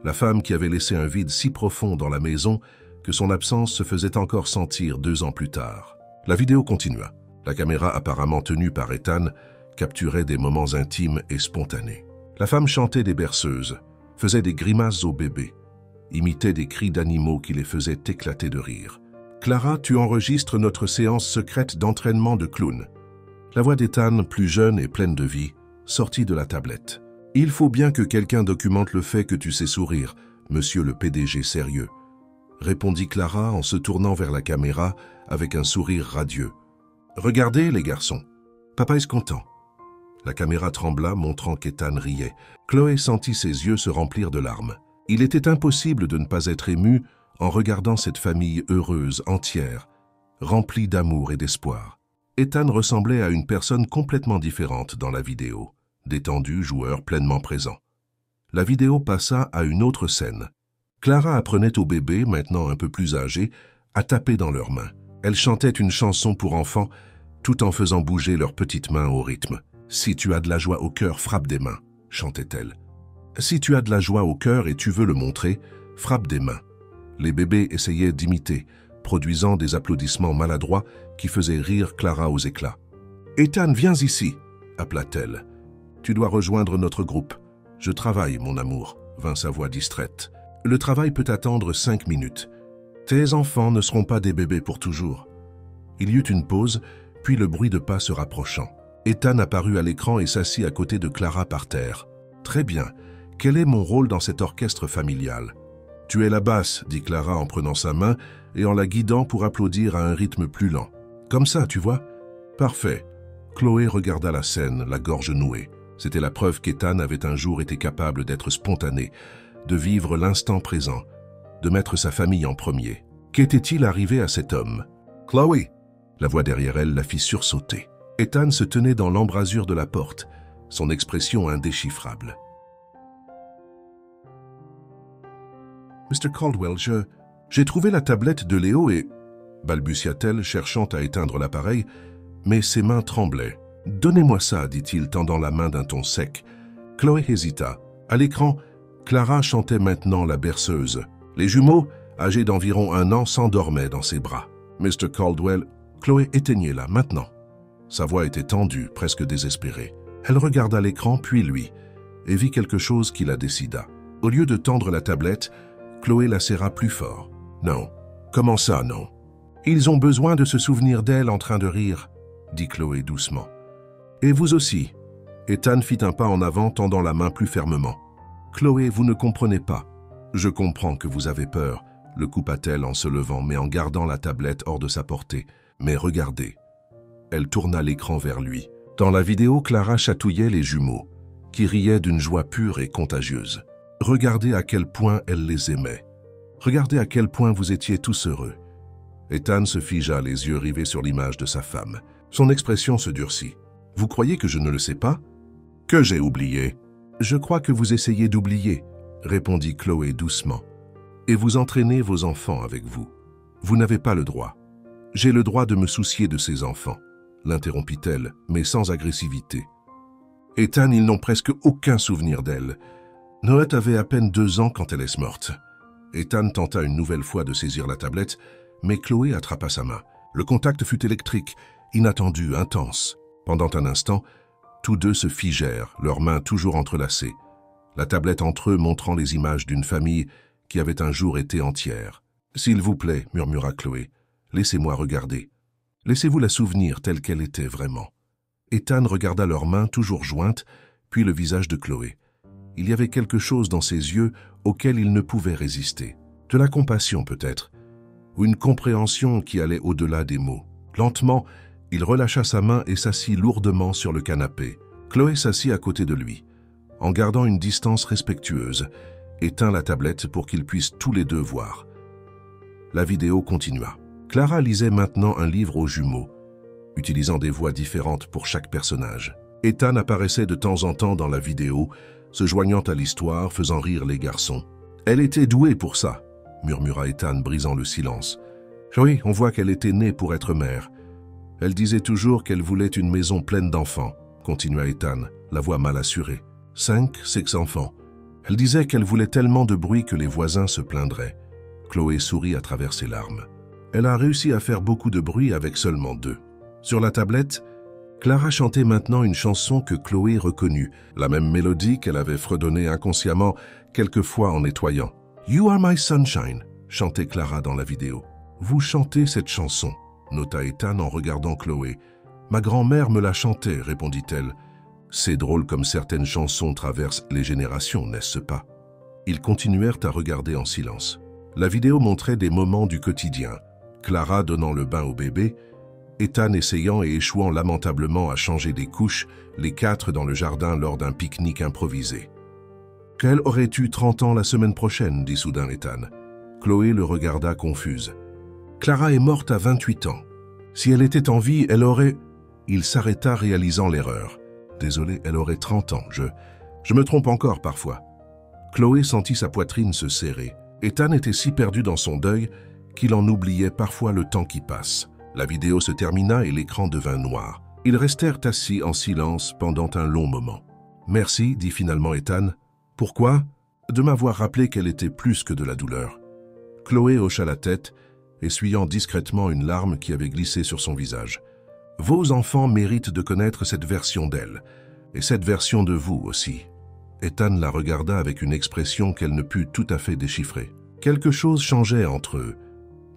La femme qui avait laissé un vide si profond dans la maison que son absence se faisait encore sentir 2 ans plus tard. La vidéo continua. La caméra apparemment tenue par Ethan capturait des moments intimes et spontanés. La femme chantait des berceuses, faisait des grimaces aux bébés, imitait des cris d'animaux qui les faisaient éclater de rire. « Clara, tu enregistres notre séance secrète d'entraînement de clown. » La voix d'Ethan, plus jeune et pleine de vie, sortit de la tablette. « Il faut bien que quelqu'un documente le fait que tu sais sourire, monsieur le PDG sérieux. » répondit Clara en se tournant vers la caméra avec un sourire radieux. « Regardez, les garçons. Papa est content. » La caméra trembla, montrant qu'Ethan riait. Chloé sentit ses yeux se remplir de larmes. Il était impossible de ne pas être ému en regardant cette famille heureuse, entière, remplie d'amour et d'espoir. Ethan ressemblait à une personne complètement différente dans la vidéo, détendu, joueur pleinement présent. La vidéo passa à une autre scène. Clara apprenait aux bébés, maintenant un peu plus âgés, à taper dans leurs mains. Elle chantait une chanson pour enfants, tout en faisant bouger leurs petites mains au rythme. « Si tu as de la joie au cœur, frappe des mains », chantait-elle. « Si tu as de la joie au cœur et tu veux le montrer, frappe des mains. » Les bébés essayaient d'imiter, produisant des applaudissements maladroits qui faisaient rire Clara aux éclats. « Ethan, viens ici !» appela-t-elle. « Tu dois rejoindre notre groupe. Je travaille, mon amour », vint sa voix distraite. « Le travail peut attendre 5 minutes. Tes enfants ne seront pas des bébés pour toujours. » Il y eut une pause, puis le bruit de pas se rapprochant. Ethan apparut à l'écran et s'assit à côté de Clara par terre. « Très bien. Quel est mon rôle dans cet orchestre familial ?»« Tu es la basse, » dit Clara en prenant sa main et en la guidant pour applaudir à un rythme plus lent. « Comme ça, tu vois ?»« Parfait. » Chloé regarda la scène, la gorge nouée. C'était la preuve qu'Ethan avait un jour été capable d'être spontané, de vivre l'instant présent, de mettre sa famille en premier. Qu'était-il arrivé à cet homme? « Chloé !» La voix derrière elle la fit sursauter. Ethan se tenait dans l'embrasure de la porte, son expression indéchiffrable. « Mr. Caldwell, j'ai trouvé la tablette de Léo et... » balbutia-t-elle, cherchant à éteindre l'appareil, mais ses mains tremblaient. « Donnez-moi ça, dit-il, tendant la main d'un ton sec. » Chloé hésita. À l'écran, Clara chantait maintenant la berceuse. Les jumeaux, âgés d'environ 1 an, s'endormaient dans ses bras. « Mr. Caldwell, Chloé, éteignez-la, maintenant. » Sa voix était tendue, presque désespérée. Elle regarda l'écran, puis lui, et vit quelque chose qui la décida. Au lieu de tendre la tablette, Chloé la serra plus fort. « Non. Comment ça, non? »« Ils ont besoin de se souvenir d'elle en train de rire, » dit Chloé doucement. « Et vous aussi. » Ethan fit un pas en avant, tendant la main plus fermement. « Chloé, vous ne comprenez pas. »« Je comprends que vous avez peur, » le coupa-t-elle en se levant, mais en gardant la tablette hors de sa portée. « Mais regardez. » Elle tourna l'écran vers lui. Dans la vidéo, Clara chatouillait les jumeaux, qui riaient d'une joie pure et contagieuse. Regardez à quel point elle les aimait. Regardez à quel point vous étiez tous heureux. Ethan se figea, les yeux rivés sur l'image de sa femme. Son expression se durcit. « Vous croyez que je ne le sais pas? Que j'ai oublié? Je crois que vous essayez d'oublier, répondit Chloé doucement. Et vous entraînez vos enfants avec vous. Vous n'avez pas le droit. J'ai le droit de me soucier de ces enfants, l'interrompit-elle, mais sans agressivité. Ethan, ils n'ont presque aucun souvenir d'elle. Noët avait à peine 2 ans quand elle est morte. Ethan tenta une nouvelle fois de saisir la tablette, mais Chloé attrapa sa main. Le contact fut électrique, inattendu, intense. Pendant un instant, tous deux se figèrent, leurs mains toujours entrelacées, la tablette entre eux montrant les images d'une famille qui avait un jour été entière. « S'il vous plaît, murmura Chloé, laissez-moi regarder. Laissez-vous la souvenir telle qu'elle était vraiment. » Ethan regarda leurs mains toujours jointes, puis le visage de Chloé. Il y avait quelque chose dans ses yeux auquel il ne pouvait résister. De la compassion peut-être, ou une compréhension qui allait au-delà des mots. Lentement, il relâcha sa main et s'assit lourdement sur le canapé. Chloé s'assit à côté de lui. En gardant une distance respectueuse, éteint la tablette pour qu'ils puissent tous les deux voir. La vidéo continua. Clara lisait maintenant un livre aux jumeaux, utilisant des voix différentes pour chaque personnage. Ethan apparaissait de temps en temps dans la vidéo, se joignant à l'histoire, faisant rire les garçons. « Elle était douée pour ça », murmura Ethan, brisant le silence. « Oui, on voit qu'elle était née pour être mère. Elle disait toujours qu'elle voulait une maison pleine d'enfants, » continua Ethan, la voix mal assurée. 5, 6 enfants. Elle disait qu'elle voulait tellement de bruit que les voisins se plaindraient. Chloé sourit à travers ses larmes. Elle a réussi à faire beaucoup de bruit avec seulement 2. Sur la tablette, Clara chantait maintenant une chanson que Chloé reconnut, la même mélodie qu'elle avait fredonnée inconsciemment quelquefois en nettoyant. « You are my sunshine » chantait Clara dans la vidéo. « Vous chantez cette chanson » nota Ethan en regardant Chloé. « Ma grand-mère me la chantait » répondit-elle. « C'est drôle comme certaines chansons traversent les générations, n'est-ce pas ?» Ils continuèrent à regarder en silence. La vidéo montrait des moments du quotidien. Clara donnant le bain au bébé, Ethan essayant et échouant lamentablement à changer des couches, les 4 dans le jardin lors d'un pique-nique improvisé. « Qu'elle aurait eu 30 ans la semaine prochaine » dit soudain Ethan. Chloé le regarda confuse. « Clara est morte à 28 ans. Si elle était en vie, elle aurait... » Il s'arrêta réalisant l'erreur. « Désolé, elle aurait 30 ans. Je me trompe encore parfois. » Chloé sentit sa poitrine se serrer. Ethan était si perdu dans son deuil qu'il en oubliait parfois le temps qui passe. La vidéo se termina et l'écran devint noir. Ils restèrent assis en silence pendant un long moment. « Merci, dit finalement Ethan. « Pourquoi ? De m'avoir rappelé qu'elle était plus que de la douleur. » Chloé hocha la tête, essuyant discrètement une larme qui avait glissé sur son visage. « Vos enfants méritent de connaître cette version d'elle, et cette version de vous aussi. » Ethan la regarda avec une expression qu'elle ne put tout à fait déchiffrer. Quelque chose changeait entre eux,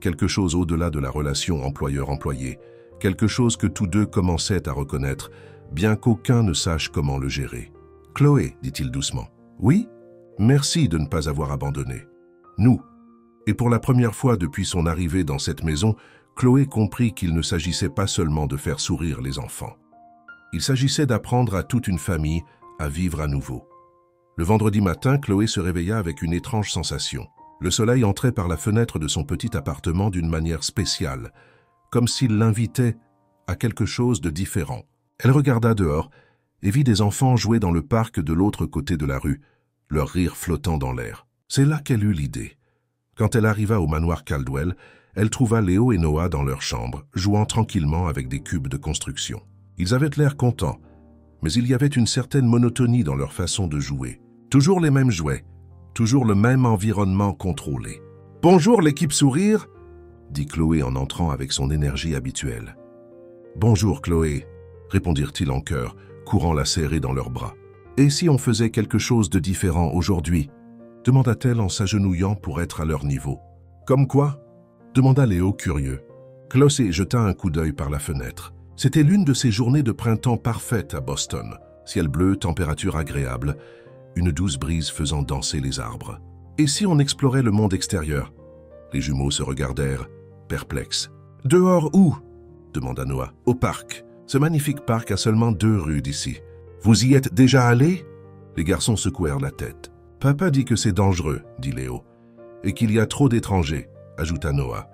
quelque chose au-delà de la relation employeur-employé, quelque chose que tous deux commençaient à reconnaître, bien qu'aucun ne sache comment le gérer. « Chloé, dit-il doucement. « Oui, merci de ne pas avoir abandonné. Nous. » Et pour la première fois depuis son arrivée dans cette maison, Chloé comprit qu'il ne s'agissait pas seulement de faire sourire les enfants. Il s'agissait d'apprendre à toute une famille à vivre à nouveau. Le vendredi matin, Chloé se réveilla avec une étrange sensation. Le soleil entrait par la fenêtre de son petit appartement d'une manière spéciale, comme s'il l'invitait à quelque chose de différent. Elle regarda dehors et vit des enfants jouer dans le parc de l'autre côté de la rue, leur rire flottant dans l'air. C'est là qu'elle eut l'idée. Quand elle arriva au manoir Caldwell, elle trouva Léo et Noah dans leur chambre, jouant tranquillement avec des cubes de construction. Ils avaient l'air contents, mais il y avait une certaine monotonie dans leur façon de jouer. Toujours les mêmes jouets, toujours le même environnement contrôlé. « Bonjour l'équipe Sourire !» dit Chloé en entrant avec son énergie habituelle. « Bonjour Chloé !» répondirent-ils en chœur, courant la serrer dans leurs bras. « Et si on faisait quelque chose de différent aujourd'hui ?» demanda-t-elle en s'agenouillant pour être à leur niveau. « Comme quoi ?» demanda Léo curieux. Chloé jeta un coup d'œil par la fenêtre. C'était l'une de ces journées de printemps parfaites à Boston. Ciel bleu, température agréable, une douce brise faisant danser les arbres. Et si on explorait le monde extérieur? Les jumeaux se regardèrent, perplexes. « Dehors où ?» demanda Noah. « Au parc. Ce magnifique parc a seulement 2 rues d'ici. Vous y êtes déjà allés ?» Les garçons secouèrent la tête. « Papa dit que c'est dangereux, dit Léo, et qu'il y a trop d'étrangers, ajouta Noah.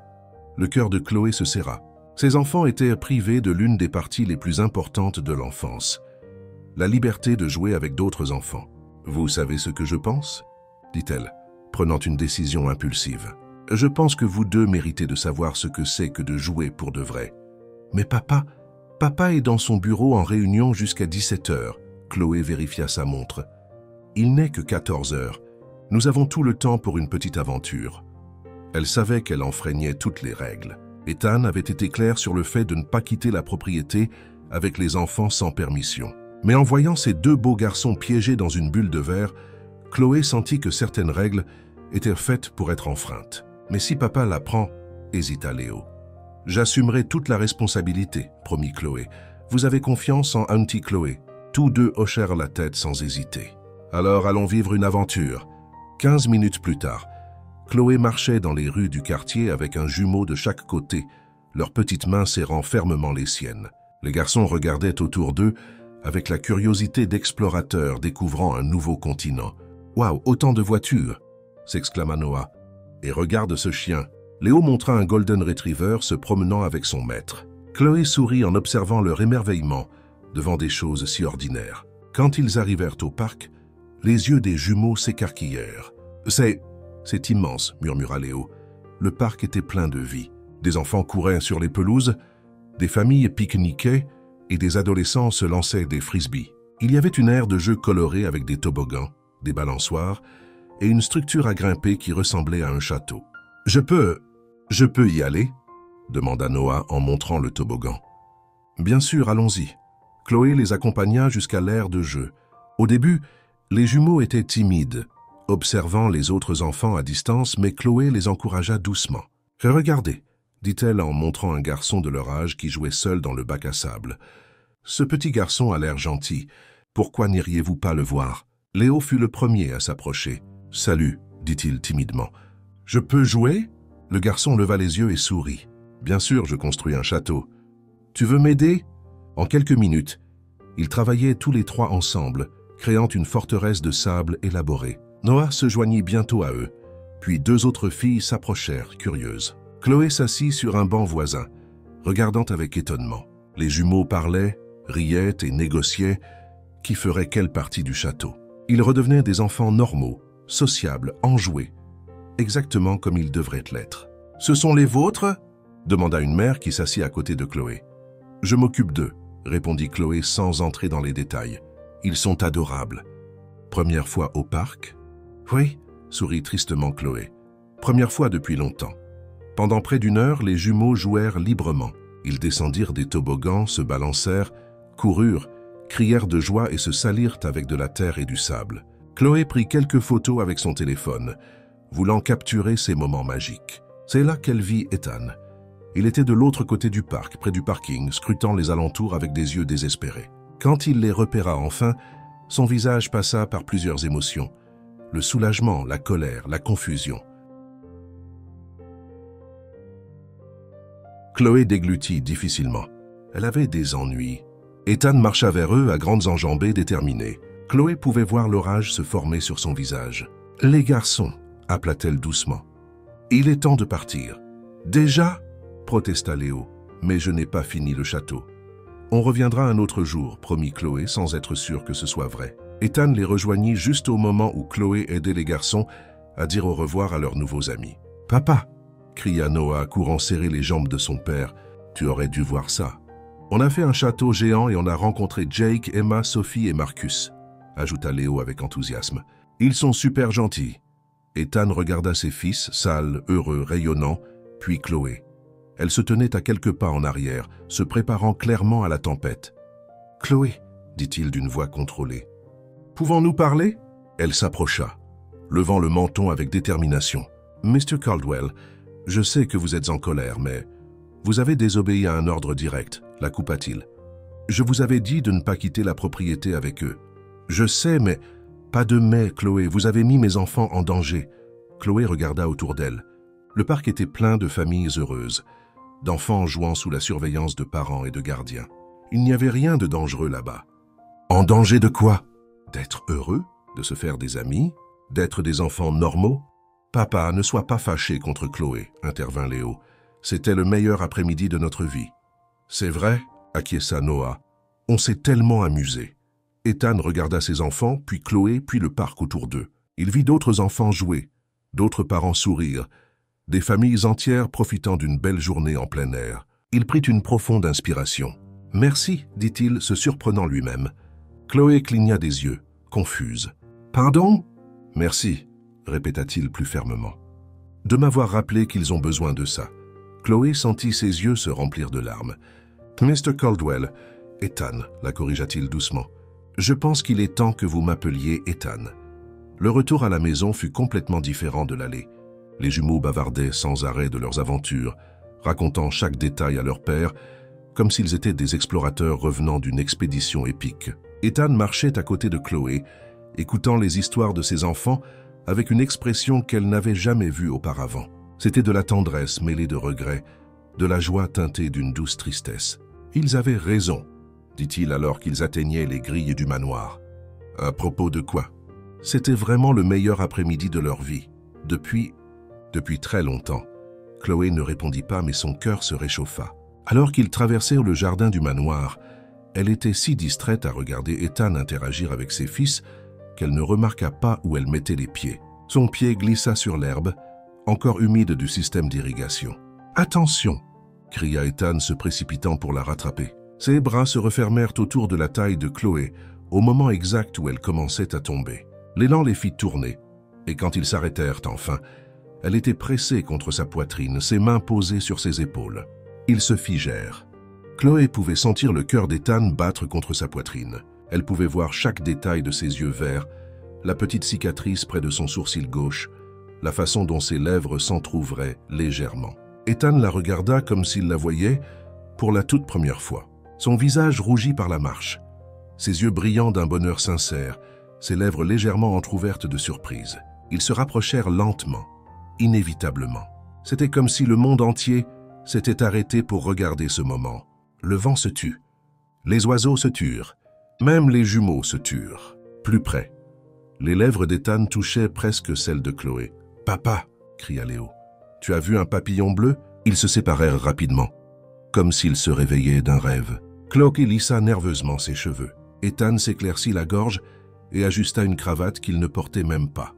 Le cœur de Chloé se serra. Ses enfants étaient privés de l'une des parties les plus importantes de l'enfance, la liberté de jouer avec d'autres enfants. « Vous savez ce que je pense ?» dit-elle, prenant une décision impulsive. « Je pense que vous deux méritez de savoir ce que c'est que de jouer pour de vrai. »« Mais papa est dans son bureau en réunion jusqu'à 17 heures. » Chloé vérifia sa montre. « Il n'est que 14 heures. Nous avons tout le temps pour une petite aventure. » Elle savait qu'elle enfreignait toutes les règles. Ethan avait été clair sur le fait de ne pas quitter la propriété avec les enfants sans permission. Mais en voyant ces deux beaux garçons piégés dans une bulle de verre, Chloé sentit que certaines règles étaient faites pour être enfreintes. « Mais si papa l'apprend, » hésita Léo. « J'assumerai toute la responsabilité, » promit Chloé. « Vous avez confiance en Auntie Chloé ?» Tous deux hochèrent la tête sans hésiter. « Alors allons vivre une aventure. » 15 minutes plus tard, Chloé marchait dans les rues du quartier avec un jumeau de chaque côté, leurs petites mains serrant fermement les siennes. Les garçons regardaient autour d'eux avec la curiosité d'explorateurs découvrant un nouveau continent. « Waouh, autant de voitures !» s'exclama Noah. « Et regarde ce chien !» Léo montra un Golden Retriever se promenant avec son maître. Chloé sourit en observant leur émerveillement devant des choses si ordinaires. Quand ils arrivèrent au parc, les yeux des jumeaux s'écarquillèrent. « C'est immense », murmura Léo. Le parc était plein de vie. Des enfants couraient sur les pelouses, des familles pique-niquaient et des adolescents se lançaient des frisbees. Il y avait une aire de jeu colorée avec des toboggans, des balançoires et une structure à grimper qui ressemblait à un château. « Je peux y aller ?» demanda Noah en montrant le toboggan. « Bien sûr, allons-y. » Chloé les accompagna jusqu'à l'aire de jeu. Au début, les jumeaux étaient timides, observant les autres enfants à distance, mais Chloé les encouragea doucement. « Regardez », dit-elle en montrant un garçon de leur âge qui jouait seul dans le bac à sable. « Ce petit garçon a l'air gentil. Pourquoi n'iriez-vous pas le voir ?» Léo fut le premier à s'approcher. « Salut », dit-il timidement. « Je peux jouer ?» Le garçon leva les yeux et sourit. « Bien sûr, je construis un château. Tu veux m'aider ?» En quelques minutes, ils travaillaient tous les trois ensemble, créant une forteresse de sable élaborée. Noah se joignit bientôt à eux, puis deux autres filles s'approchèrent, curieuses. Chloé s'assit sur un banc voisin, regardant avec étonnement. Les jumeaux parlaient, riaient et négociaient qui ferait quelle partie du château. Ils redevenaient des enfants normaux, sociables, enjoués, exactement comme ils devraient l'être. « Ce sont les vôtres ?» demanda une mère qui s'assit à côté de Chloé. « Je m'occupe d'eux », répondit Chloé sans entrer dans les détails. « Ils sont adorables. » « Première fois au parc ?»« Oui, » sourit tristement Chloé. « Première fois depuis longtemps. » Pendant près d'une heure, les jumeaux jouèrent librement. Ils descendirent des toboggans, se balancèrent, coururent, crièrent de joie et se salirent avec de la terre et du sable. Chloé prit quelques photos avec son téléphone, voulant capturer ces moments magiques. C'est là qu'elle vit Ethan. Il était de l'autre côté du parc, près du parking, scrutant les alentours avec des yeux désespérés. Quand il les repéra enfin, son visage passa par plusieurs émotions. Le soulagement, la colère, la confusion. Chloé déglutit difficilement. Elle avait des ennuis. Ethan marcha vers eux à grandes enjambées déterminées. Chloé pouvait voir l'orage se former sur son visage. « Les garçons » appela-t-elle doucement. « Il est temps de partir. »« Déjà ?» protesta Léo. « Mais je n'ai pas fini le château. »« On reviendra un autre jour, » promit Chloé sans être sûre que ce soit vrai. Ethan les rejoignit juste au moment où Chloé aidait les garçons à dire au revoir à leurs nouveaux amis. « Papa !» cria Noah, courant serrer les jambes de son père. « Tu aurais dû voir ça. »« On a fait un château géant et on a rencontré Jake, Emma, Sophie et Marcus, » ajouta Léo avec enthousiasme. « Ils sont super gentils. » Ethan regarda ses fils, sales, heureux, rayonnants, puis Chloé. Elle se tenait à quelques pas en arrière, se préparant clairement à la tempête. « Chloé, » dit-il d'une voix contrôlée. « Pouvons-nous parler ?» Elle s'approcha, levant le menton avec détermination. « Mr. Caldwell, je sais que vous êtes en colère, mais vous avez désobéi à un ordre direct, » la coupa-t-il. « Je vous avais dit de ne pas quitter la propriété avec eux. »« Je sais, mais... » « Pas de mais, Chloé, vous avez mis mes enfants en danger. » Chloé regarda autour d'elle. Le parc était plein de familles heureuses, d'enfants jouant sous la surveillance de parents et de gardiens. Il n'y avait rien de dangereux là-bas. En danger de quoi? D'être heureux, de se faire des amis, d'être des enfants normaux? Papa, ne sois pas fâché contre Chloé, intervint Léo. C'était le meilleur après-midi de notre vie. C'est vrai, acquiesça Noah. On s'est tellement amusé. Ethan regarda ses enfants, puis Chloé, puis le parc autour d'eux. Il vit d'autres enfants jouer, d'autres parents sourire, des familles entières profitant d'une belle journée en plein air. Il prit une profonde inspiration. « Merci », dit-il, se surprenant lui-même. Chloé cligna des yeux, confuse. « Pardon ?»« Merci », répéta-t-il plus fermement. « De m'avoir rappelé qu'ils ont besoin de ça. » Chloé sentit ses yeux se remplir de larmes. « Mr. Caldwell, Ethan, la corrigea-t-il doucement. Je pense qu'il est temps que vous m'appeliez Ethan. » Le retour à la maison fut complètement différent de l'aller. Les jumeaux bavardaient sans arrêt de leurs aventures, racontant chaque détail à leur père, comme s'ils étaient des explorateurs revenant d'une expédition épique. Ethan marchait à côté de Chloé, écoutant les histoires de ses enfants avec une expression qu'elle n'avait jamais vue auparavant. C'était de la tendresse mêlée de regret, de la joie teintée d'une douce tristesse. « Ils avaient raison », dit-il alors qu'ils atteignaient les grilles du manoir. « À propos de quoi ?» C'était vraiment le meilleur après-midi de leur vie, depuis très longtemps. Chloé ne répondit pas, mais son cœur se réchauffa. Alors qu'ils traversèrent le jardin du manoir, elle était si distraite à regarder Ethan interagir avec ses fils qu'elle ne remarqua pas où elle mettait les pieds. Son pied glissa sur l'herbe, encore humide du système d'irrigation. « Attention !» cria Ethan, se précipitant pour la rattraper. Ses bras se refermèrent autour de la taille de Chloé au moment exact où elle commençait à tomber. L'élan les fit tourner, et quand ils s'arrêtèrent enfin, elle était pressée contre sa poitrine, ses mains posées sur ses épaules. Ils se figèrent. Chloé pouvait sentir le cœur d'Ethan battre contre sa poitrine. Elle pouvait voir chaque détail de ses yeux verts, la petite cicatrice près de son sourcil gauche, la façon dont ses lèvres s'entr'ouvraient légèrement. Ethan la regarda comme s'il la voyait pour la toute première fois. Son visage rougit par la marche, ses yeux brillants d'un bonheur sincère, ses lèvres légèrement entr'ouvertes de surprise. Ils se rapprochèrent lentement, inévitablement. C'était comme si le monde entier s'était arrêté pour regarder ce moment. Le vent se tut. Les oiseaux se turent. Même les jumeaux se turent. Plus près. Les lèvres d'Ethan touchaient presque celles de Chloé. « Papa !» cria Léo. « Tu as vu un papillon bleu ?» Ils se séparèrent rapidement, comme s'ils se réveillaient d'un rêve. Chloé lissa nerveusement ses cheveux. Ethan s'éclaircit la gorge et ajusta une cravate qu'il ne portait même pas.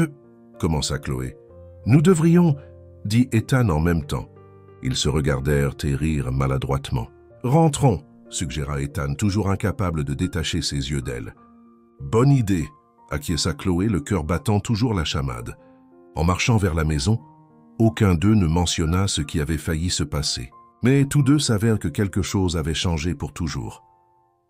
« commença Chloé. « Nous devrions, » dit Ethan en même temps. Ils se regardèrent et rirent maladroitement. « Rentrons, » suggéra Ethan, toujours incapable de détacher ses yeux d'elle. « Bonne idée, » acquiesça Chloé, le cœur battant toujours la chamade. En marchant vers la maison, aucun d'eux ne mentionna ce qui avait failli se passer. Mais tous deux savaient que quelque chose avait changé pour toujours.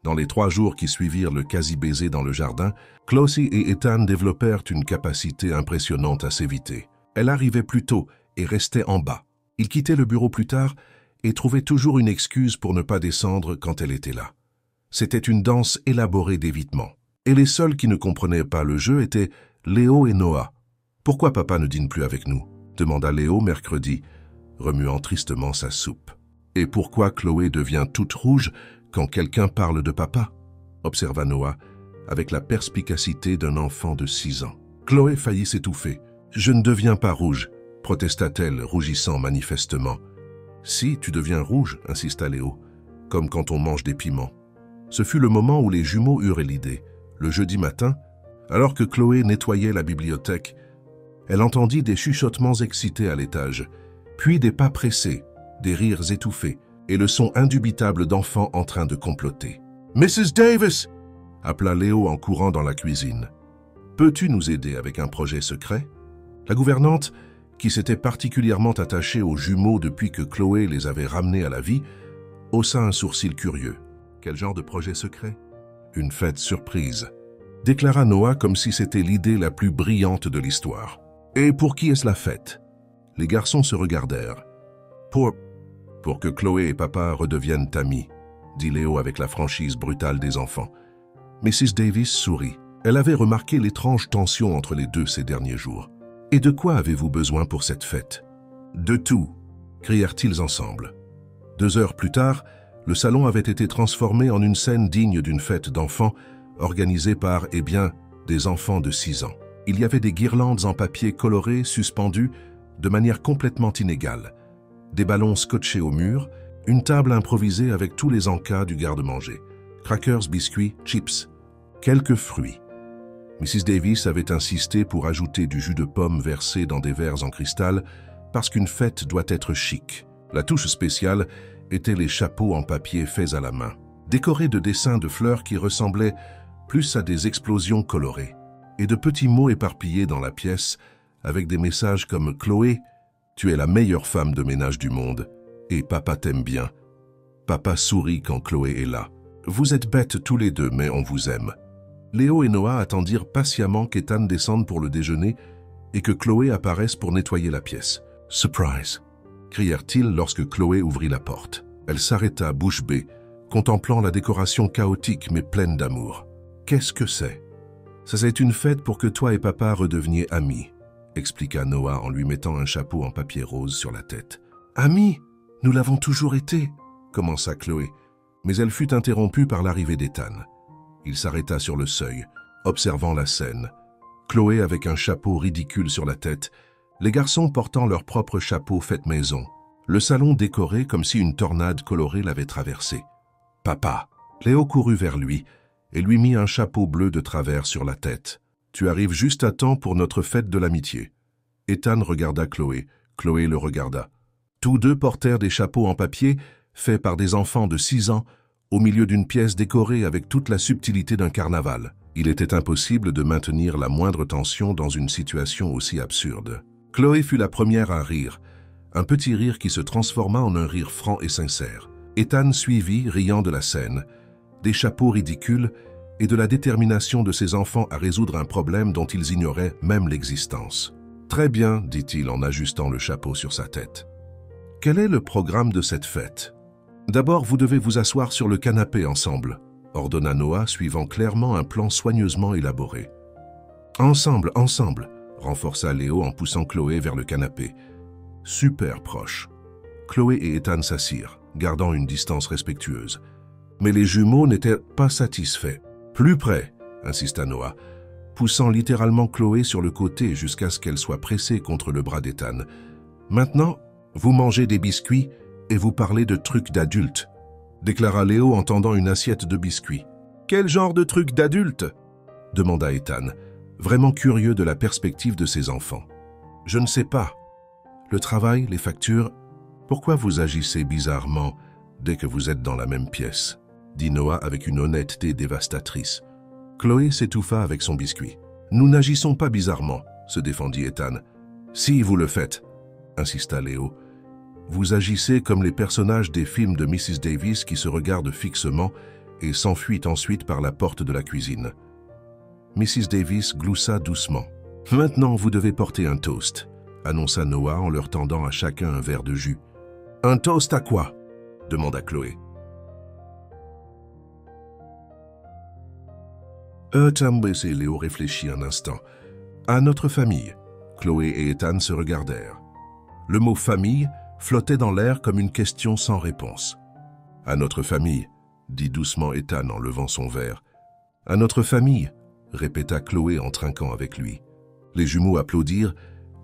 Dans les 3 jours qui suivirent le quasi-baiser dans le jardin, Chloé et Ethan développèrent une capacité impressionnante à s'éviter. Elle arrivait plus tôt et restait en bas. Ils quittaient le bureau plus tard et trouvaient toujours une excuse pour ne pas descendre quand elle était là. C'était une danse élaborée d'évitement. Et les seuls qui ne comprenaient pas le jeu étaient Léo et Noah. « Pourquoi papa ne dîne plus avec nous ?» demanda Léo mercredi, remuant tristement sa soupe. « Et pourquoi Chloé devient toute rouge quand quelqu'un parle de papa ?» observa Noah, avec la perspicacité d'un enfant de 6 ans. Chloé faillit s'étouffer. « Je ne deviens pas rouge », protesta-t-elle, rougissant manifestement. « Si, tu deviens rouge, insista Léo, comme quand on mange des piments. » Ce fut le moment où les jumeaux eurent l'idée. Le jeudi matin, alors que Chloé nettoyait la bibliothèque, elle entendit des chuchotements excités à l'étage, puis des pas pressés, des rires étouffés, et le son indubitable d'enfants en train de comploter. « Mrs. Davis !» appela Léo en courant dans la cuisine. « Peux-tu nous aider avec un projet secret ?» La gouvernante, qui s'était particulièrement attachée aux jumeaux depuis que Chloé les avait ramenés à la vie, haussa un sourcil curieux. « Quel genre de projet secret ?»« Une fête surprise », déclara Noah comme si c'était l'idée la plus brillante de l'histoire. « Et pour qui est-ce la fête ?» Les garçons se regardèrent. « Pour que Chloé et papa redeviennent amis, » dit Léo avec la franchise brutale des enfants. Mrs. Davis sourit. Elle avait remarqué l'étrange tension entre les deux ces derniers jours. « Et de quoi avez-vous besoin pour cette fête ?»« De tout !» crièrent-ils ensemble. 2 heures plus tard, le salon avait été transformé en une scène digne d'une fête d'enfants organisée par, des enfants de 6 ans. Il y avait des guirlandes en papier coloré suspendues de manière complètement inégale. des ballons scotchés au mur, une table improvisée avec tous les encas du garde-manger, crackers, biscuits, chips, quelques fruits. Mrs. Davis avait insisté pour ajouter du jus de pomme versé dans des verres en cristal parce qu'une fête doit être chic. La touche spéciale était les chapeaux en papier faits à la main, décorés de dessins de fleurs qui ressemblaient plus à des explosions colorées, et de petits mots éparpillés dans la pièce avec des messages comme « Chloé, tu es la meilleure femme de ménage du monde et papa t'aime bien. Papa sourit quand Chloé est là. Vous êtes bêtes tous les deux, mais on vous aime. » Léo et Noah attendirent patiemment qu'Ethan descende pour le déjeuner et que Chloé apparaisse pour nettoyer la pièce. « Surprise !» crièrent-ils lorsque Chloé ouvrit la porte. Elle s'arrêta bouche bée, contemplant la décoration chaotique mais pleine d'amour. « Qu'est-ce que c'est ?»« Ça, c'est une fête pour que toi et papa redeveniez amis, » expliqua Noah en lui mettant un chapeau en papier rose sur la tête. « Amis, nous l'avons toujours été » commença Chloé, mais elle fut interrompue par l'arrivée d'Ethan. Il s'arrêta sur le seuil, observant la scène. Chloé avec un chapeau ridicule sur la tête, les garçons portant leur propre chapeau fait maison. Le salon décoré comme si une tornade colorée l'avait traversé. « Papa !» Léo courut vers lui et lui mit un chapeau bleu de travers sur la tête. « Tu arrives juste à temps pour notre fête de l'amitié. » Ethan regarda Chloé. Chloé le regarda. Tous deux portèrent des chapeaux en papier faits par des enfants de 6 ans au milieu d'une pièce décorée avec toute la subtilité d'un carnaval. Il était impossible de maintenir la moindre tension dans une situation aussi absurde. Chloé fut la première à rire, un petit rire qui se transforma en un rire franc et sincère. Ethan suivit, riant de la scène, des chapeaux ridicules et de la détermination de ses enfants à résoudre un problème dont ils ignoraient même l'existence. « Très bien, dit-il en ajustant le chapeau sur sa tête. Quel est le programme de cette fête ? D'abord, vous devez vous asseoir sur le canapé ensemble, ordonna Noah, suivant clairement un plan soigneusement élaboré. Ensemble, ensemble, renforça Léo en poussant Chloé vers le canapé. Super proche. Chloé et Ethan s'assirent, gardant une distance respectueuse. Mais les jumeaux n'étaient pas satisfaits. Plus près, insista Noah, poussant littéralement Chloé sur le côté jusqu'à ce qu'elle soit pressée contre le bras d'Ethan. Maintenant, vous mangez des biscuits et vous parlez de trucs d'adultes, déclara Léo en tendant une assiette de biscuits. Quel genre de trucs d'adultes ? Demanda Ethan, vraiment curieux de la perspective de ses enfants. Je ne sais pas. Le travail, les factures, pourquoi vous agissez bizarrement dès que vous êtes dans la même pièce ? Dit Noah avec une honnêteté dévastatrice. Chloé s'étouffa avec son biscuit. Nous n'agissons pas bizarrement, se défendit Ethan. Si vous le faites, insista Léo. Vous agissez comme les personnages des films de Mrs. Davis qui se regardent fixement et s'enfuient ensuite par la porte de la cuisine. Mrs. Davis gloussa doucement. « Maintenant, vous devez porter un toast », annonça Noah en leur tendant à chacun un verre de jus. « Un toast à quoi ?» demanda Chloé. Et Léo réfléchit un instant. « À notre famille. » Chloé et Ethan se regardèrent. Le mot « famille » flottait dans l'air comme une question sans réponse. « À notre famille », dit doucement Ethan en levant son verre. « À notre famille », répéta Chloé en trinquant avec lui. Les jumeaux applaudirent,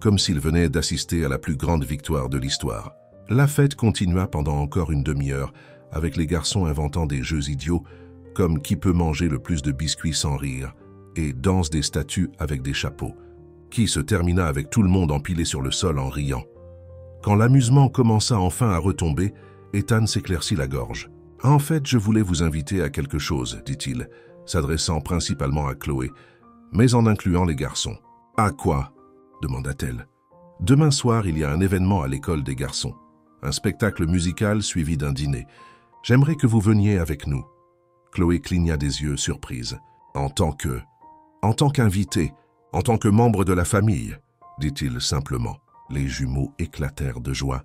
comme s'ils venaient d'assister à la plus grande victoire de l'histoire. La fête continua pendant encore une demi-heure, avec les garçons inventant des jeux idiots, comme qui peut manger le plus de biscuits sans rire, et danse des statues avec des chapeaux, qui se termina avec tout le monde empilé sur le sol en riant. Quand l'amusement commença enfin à retomber, Ethan s'éclaircit la gorge. « En fait, je voulais vous inviter à quelque chose, dit-il, s'adressant principalement à Chloé, mais en incluant les garçons. « À quoi ?» demanda-t-elle. « Demain soir, il y a un événement à l'école des garçons. Un spectacle musical suivi d'un dîner. J'aimerais que vous veniez avec nous. » Chloé cligna des yeux, surprise. « En tant qu'invité, en tant que membre de la famille, » dit-il simplement. Les jumeaux éclatèrent de joie,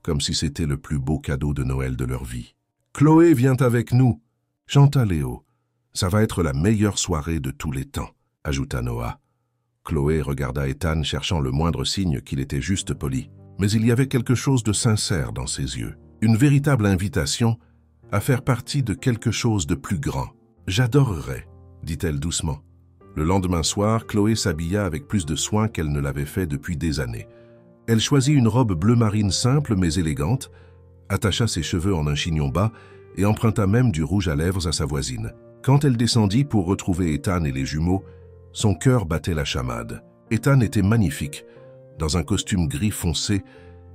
comme si c'était le plus beau cadeau de Noël de leur vie. « Chloé vient avec nous !» chanta Léo. « Ça va être la meilleure soirée de tous les temps !» ajouta Noah. Chloé regarda Ethan cherchant le moindre signe qu'il était juste poli. Mais il y avait quelque chose de sincère dans ses yeux. Une véritable invitation à faire partie de quelque chose de plus grand. « J'adorerais !» dit-elle doucement. Le lendemain soir, Chloé s'habilla avec plus de soin qu'elle ne l'avait fait depuis des années. Elle choisit une robe bleu marine simple mais élégante, attacha ses cheveux en un chignon bas et emprunta même du rouge à lèvres à sa voisine. Quand elle descendit pour retrouver Ethan et les jumeaux, son cœur battait la chamade. Ethan était magnifique, dans un costume gris foncé,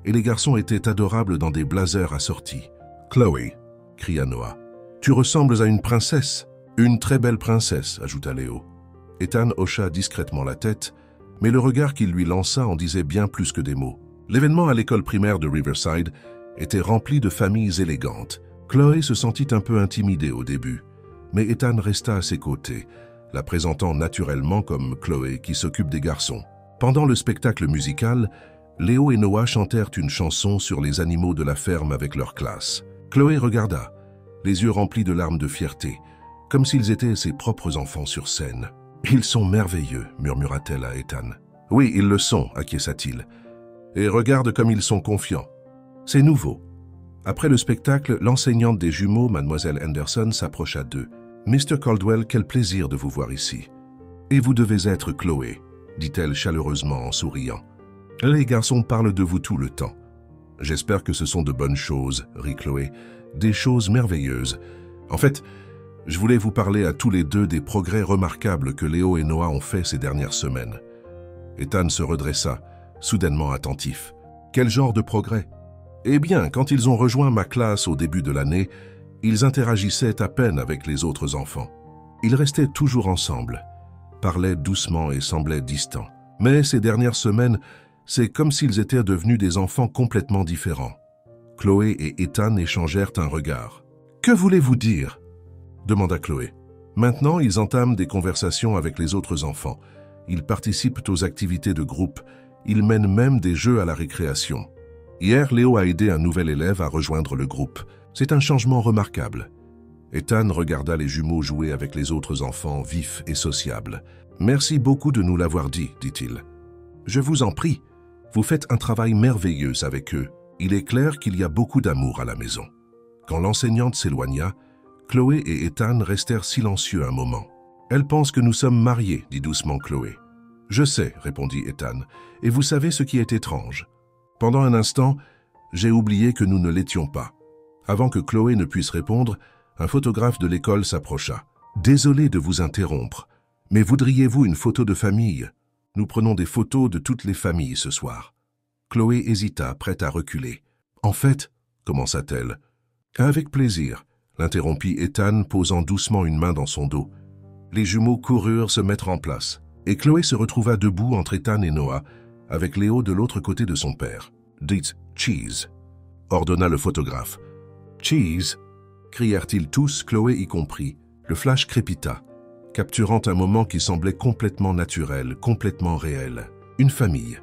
et les garçons étaient adorables dans des blazers assortis. « Chloé !» cria Noah. « Tu ressembles à une princesse. »« Une très belle princesse », ajouta Léo. Ethan hocha discrètement la tête, mais le regard qu'il lui lança en disait bien plus que des mots. L'événement à l'école primaire de Riverside était rempli de familles élégantes. Chloé se sentit un peu intimidée au début, mais Ethan resta à ses côtés, la présentant naturellement comme Chloé qui s'occupe des garçons. Pendant le spectacle musical, Léo et Noah chantèrent une chanson sur les animaux de la ferme avec leur classe. Chloé regarda, les yeux remplis de larmes de fierté, comme s'ils étaient ses propres enfants sur scène. « Ils sont merveilleux », murmura-t-elle à Ethan. « Oui, ils le sont », acquiesça-t-il. « Et regarde comme ils sont confiants. C'est nouveau. » Après le spectacle, l'enseignante des jumeaux, mademoiselle Anderson, s'approcha d'eux. « Mr. Caldwell, quel plaisir de vous voir ici. Et vous devez être Chloé, » dit-elle chaleureusement en souriant. « Les garçons parlent de vous tout le temps. »« J'espère que ce sont de bonnes choses, » rit Chloé. « Des choses merveilleuses. En fait, je voulais vous parler à tous les deux des progrès remarquables que Léo et Noah ont faits ces dernières semaines. » Ethan se redressa, soudainement attentif. « Quel genre de progrès ? » Eh bien, quand ils ont rejoint ma classe au début de l'année, ils interagissaient à peine avec les autres enfants. Ils restaient toujours ensemble, parlaient doucement et semblaient distants. Mais ces dernières semaines, c'est comme s'ils étaient devenus des enfants complètement différents. Chloé et Ethan échangèrent un regard. « Que voulez-vous dire ?» demanda Chloé. Maintenant, ils entament des conversations avec les autres enfants. Ils participent aux activités de groupe. Ils mènent même des jeux à la récréation. Hier, Léo a aidé un nouvel élève à rejoindre le groupe. C'est un changement remarquable. Ethan regarda les jumeaux jouer avec les autres enfants vifs et sociables. « Merci beaucoup de nous l'avoir dit, dit-il. Je vous en prie. Vous faites un travail merveilleux avec eux. Il est clair qu'il y a beaucoup d'amour à la maison. » Quand l'enseignante s'éloigna, Chloé et Ethan restèrent silencieux un moment. « Elle pense que nous sommes mariés, dit doucement Chloé. « Je sais, répondit Ethan, et vous savez ce qui est étrange. Pendant un instant, j'ai oublié que nous ne l'étions pas. » Avant que Chloé ne puisse répondre, un photographe de l'école s'approcha. « Désolé de vous interrompre, mais voudriez-vous une photo de famille ? Nous prenons des photos de toutes les familles ce soir. » Chloé hésita, prête à reculer. « En fait, » commença-t-elle. « Avec plaisir, » l'interrompit Ethan, posant doucement une main dans son dos. Les jumeaux coururent se mettre en place, et Chloé se retrouva debout entre Ethan et Noah, avec Léo de l'autre côté de son père. « Dites « cheese », ordonna le photographe. « Cheese » crièrent-ils tous, Chloé y compris. Le flash crépita, capturant un moment qui semblait complètement naturel, complètement réel. Une famille.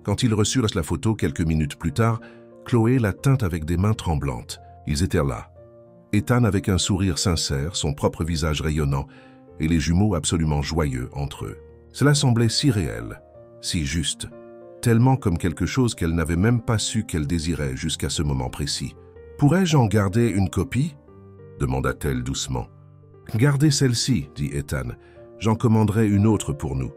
Quand ils reçurent la photo quelques minutes plus tard, Chloé la tint avec des mains tremblantes. Ils étaient là. Ethan avec un sourire sincère, son propre visage rayonnant, et les jumeaux absolument joyeux entre eux. Cela semblait si réel, si juste, tellement comme quelque chose qu'elle n'avait même pas su qu'elle désirait jusqu'à ce moment précis. « Pourrais-je en garder une copie ?» demanda-t-elle doucement. « Gardez celle-ci, dit Ethan. J'en commanderai une autre pour nous. »«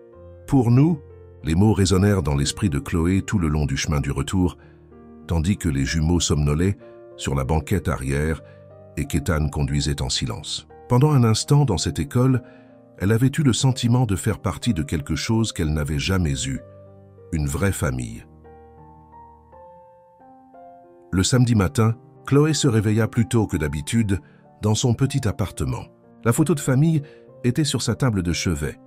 Pour nous ?» Les mots résonnèrent dans l'esprit de Chloé tout le long du chemin du retour, tandis que les jumeaux somnolaient sur la banquette arrière et qu'Ethan conduisait en silence. Pendant un instant, dans cette école, elle avait eu le sentiment de faire partie de quelque chose qu'elle n'avait jamais eu, une vraie famille. Le samedi matin, Chloé se réveilla plus tôt que d'habitude dans son petit appartement. La photo de famille était sur sa table de chevet,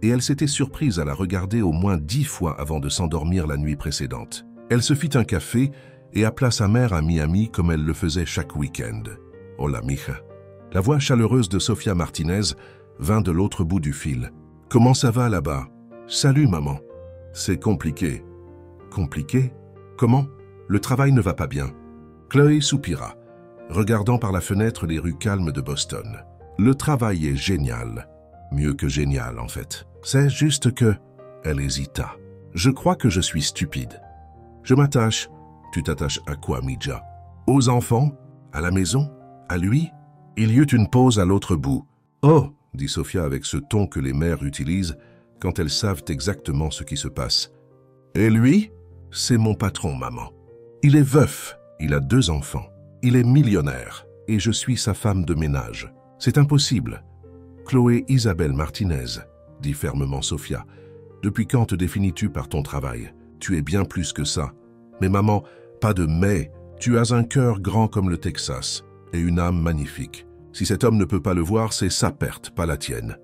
et elle s'était surprise à la regarder au moins 10 fois avant de s'endormir la nuit précédente. Elle se fit un café et appela sa mère à Miami comme elle le faisait chaque week-end. « Hola, mija ». La voix chaleureuse de Sofia Martinez vint de l'autre bout du fil. « Comment ça va là-bas ?»« Salut, maman. »« C'est compliqué. »« Compliqué ? Comment ? Le travail ne va pas bien. » Chloé soupira, regardant par la fenêtre les rues calmes de Boston. « Le travail est génial. Mieux que génial, en fait. C'est juste que... » Elle hésita. « Je crois que je suis stupide. Je m'attache. » « Tu t'attaches à quoi, Mija ? Aux enfants ? À la maison ? À lui ?» Il y eut une pause à l'autre bout. « Oh !» dit Sofia avec ce ton que les mères utilisent quand elles savent exactement ce qui se passe. « Et lui ?» C'est mon patron, maman. Il est veuf, il a 2 enfants. Il est millionnaire et je suis sa femme de ménage. C'est impossible. Chloé Isabelle Martinez, dit fermement Sofia. Depuis quand te définis-tu par ton travail? Tu es bien plus que ça. Mais maman, pas de mais. Tu as un cœur grand comme le Texas et une âme magnifique. Si cet homme ne peut pas le voir, c'est sa perte, pas la tienne.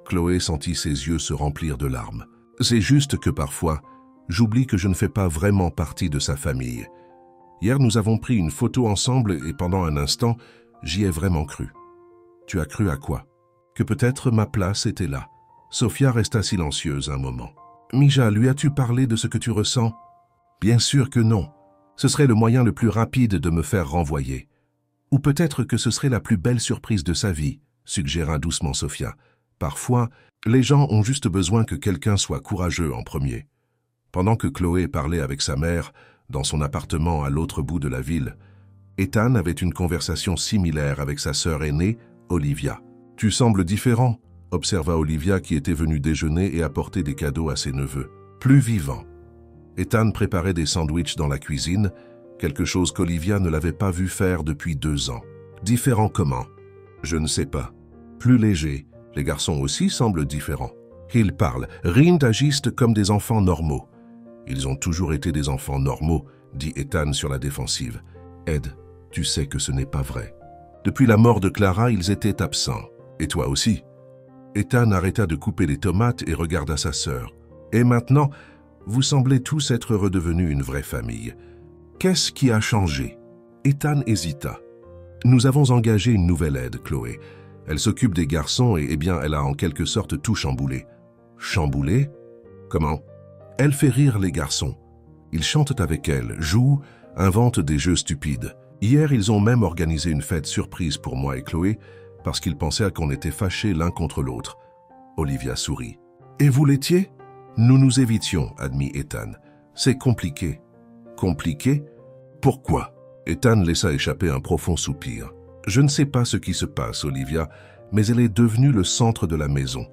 Chloé sentit ses yeux se remplir de larmes. C'est juste que parfois, j'oublie que je ne fais pas vraiment partie de sa famille. Hier, nous avons pris une photo ensemble et pendant un instant, j'y ai vraiment cru. Tu as cru à quoi? Que peut-être ma place était là. Sofia resta silencieuse un moment. Mija, lui as-tu parlé de ce que tu ressens? Bien sûr que non. Ce serait le moyen le plus rapide de me faire renvoyer. Ou peut-être que ce serait la plus belle surprise de sa vie, suggéra doucement Sofia. Parfois, les gens ont juste besoin que quelqu'un soit courageux en premier. Pendant que Chloé parlait avec sa mère, dans son appartement à l'autre bout de la ville, Ethan avait une conversation similaire avec sa sœur aînée, Olivia. « Tu sembles différent », observa Olivia qui était venue déjeuner et apporter des cadeaux à ses neveux. Plus vivant. Ethan préparait des sandwichs dans la cuisine, quelque chose qu'Olivia ne l'avait pas vu faire depuis 2 ans. Différent comment? Je ne sais pas. Plus léger. Les garçons aussi semblent différents. Ils parlent, rient, agissent comme des enfants normaux. Ils ont toujours été des enfants normaux, dit Ethan sur la défensive. Ed, tu sais que ce n'est pas vrai. Depuis la mort de Clara, ils étaient absents. Et toi aussi. Ethan arrêta de couper les tomates et regarda sa sœur. Et maintenant, vous semblez tous être redevenus une vraie famille. Qu'est-ce qui a changé? Ethan hésita. Nous avons engagé une nouvelle aide, Chloé. Elle s'occupe des garçons et bien elle a en quelque sorte tout chamboulé. Chamboulé? Comment? Elle fait rire les garçons. Ils chantent avec elle, jouent, inventent des jeux stupides. Hier, ils ont même organisé une fête surprise pour moi et Chloé parce qu'ils pensaient qu'on était fâchés l'un contre l'autre. Olivia sourit. Et vous l'étiez? Nous nous évitions, admit Ethan. C'est compliqué. Compliqué? Pourquoi? Ethan laissa échapper un profond soupir. Je ne sais pas ce qui se passe, Olivia, mais elle est devenue le centre de la maison.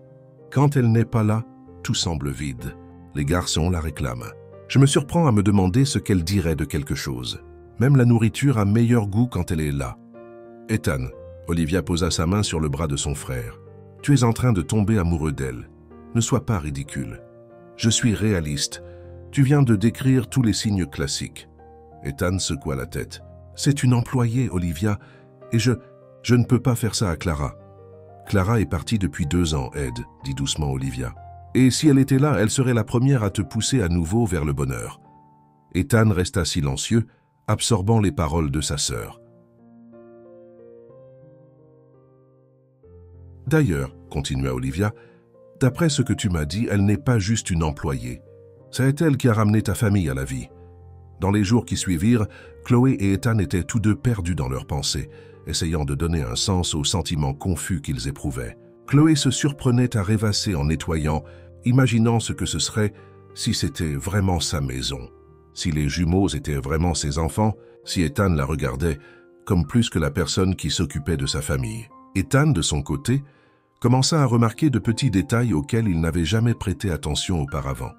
Quand elle n'est pas là, tout semble vide. Les garçons la réclament. Je me surprends à me demander ce qu'elle dirait de quelque chose. Même la nourriture a meilleur goût quand elle est là. Ethan, Olivia posa sa main sur le bras de son frère. Tu es en train de tomber amoureux d'elle. Ne sois pas ridicule. Je suis réaliste. Tu viens de décrire tous les signes classiques. Ethan secoua la tête. C'est une employée, Olivia, et je ne peux pas faire ça à Clara. Clara est partie depuis 2 ans, Ed, dit doucement Olivia. Et si elle était là, elle serait la première à te pousser à nouveau vers le bonheur. Ethan resta silencieux, absorbant les paroles de sa sœur. D'ailleurs, continua Olivia, d'après ce que tu m'as dit, elle n'est pas juste une employée. C'est elle qui a ramené ta famille à la vie. Dans les jours qui suivirent, Chloé et Ethan étaient tous deux perdus dans leurs pensées, essayant de donner un sens aux sentiments confus qu'ils éprouvaient. Chloé se surprenait à rêvasser en nettoyant, imaginant ce que ce serait si c'était vraiment sa maison, si les jumeaux étaient vraiment ses enfants, si Ethan la regardait comme plus que la personne qui s'occupait de sa famille. Ethan, de son côté, commença à remarquer de petits détails auxquels il n'avait jamais prêté attention auparavant.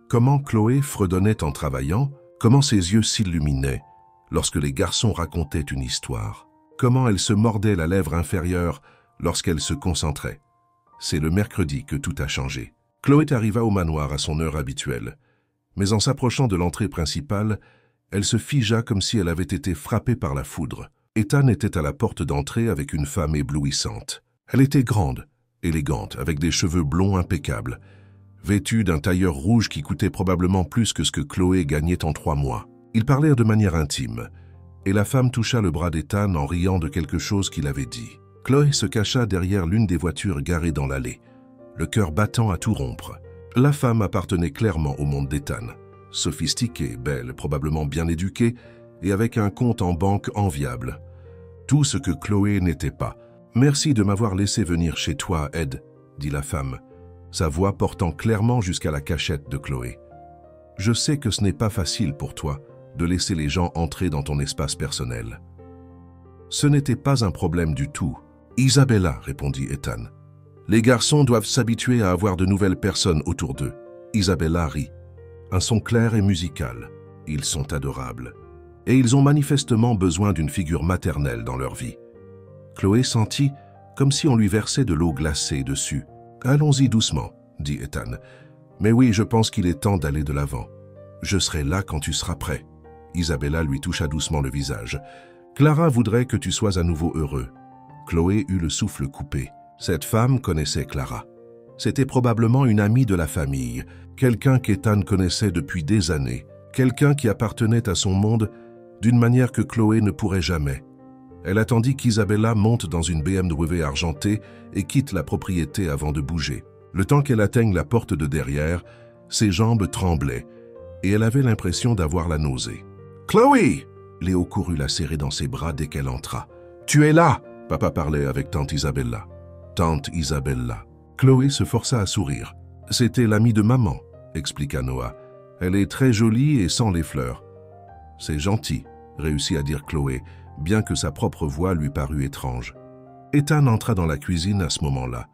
Comment Chloé fredonnait en travaillant, comment ses yeux s'illuminaient lorsque les garçons racontaient une histoire, comment elle se mordait la lèvre inférieure lorsqu'elle se concentrait. C'est le mercredi que tout a changé. Chloé arriva au manoir à son heure habituelle, mais en s'approchant de l'entrée principale, elle se figea comme si elle avait été frappée par la foudre. Ethan était à la porte d'entrée avec une femme éblouissante. Elle était grande, élégante, avec des cheveux blonds impeccables, vêtue d'un tailleur rouge qui coûtait probablement plus que ce que Chloé gagnait en 3 mois. Ils parlèrent de manière intime, et la femme toucha le bras d'Ethan en riant de quelque chose qu'il avait dit. Chloé se cacha derrière l'une des voitures garées dans l'allée, le cœur battant à tout rompre. La femme appartenait clairement au monde d'Ethan, sophistiquée, belle, probablement bien éduquée, et avec un compte en banque enviable. Tout ce que Chloé n'était pas. « Merci de m'avoir laissé venir chez toi, Ed, » dit la femme, sa voix portant clairement jusqu'à la cachette de Chloé. « Je sais que ce n'est pas facile pour toi de laisser les gens entrer dans ton espace personnel. » Ce n'était pas un problème du tout. « Isabella, » répondit Ethan. « Les garçons doivent s'habituer à avoir de nouvelles personnes autour d'eux. » Isabella rit. « un son clair et musical. Ils sont adorables. Et ils ont manifestement besoin d'une figure maternelle dans leur vie. Chloé sentit comme si on lui versait de l'eau glacée dessus. « Allons-y doucement, » dit Ethan. « Mais oui, je pense qu'il est temps d'aller de l'avant. Je serai là quand tu seras prêt. » Isabella lui toucha doucement le visage. « Clara voudrait que tu sois à nouveau heureux. » Chloé eut le souffle coupé. Cette femme connaissait Clara. C'était probablement une amie de la famille, quelqu'un qu'Ethan connaissait depuis des années, quelqu'un qui appartenait à son monde d'une manière que Chloé ne pourrait jamais. Elle attendit qu'Isabella monte dans une BMW argentée et quitte la propriété avant de bouger. Le temps qu'elle atteigne la porte de derrière, ses jambes tremblaient et elle avait l'impression d'avoir la nausée. « Chloé !» Léo courut la serrer dans ses bras dès qu'elle entra. « Tu es là !» Papa parlait avec tante Isabella. Tante Isabella. Chloé se força à sourire. « C'était l'amie de maman », expliqua Noah. « Elle est très jolie et sans les fleurs. »« C'est gentil », réussit à dire Chloé, bien que sa propre voix lui parut étrange. Ethan entra dans la cuisine à ce moment-là,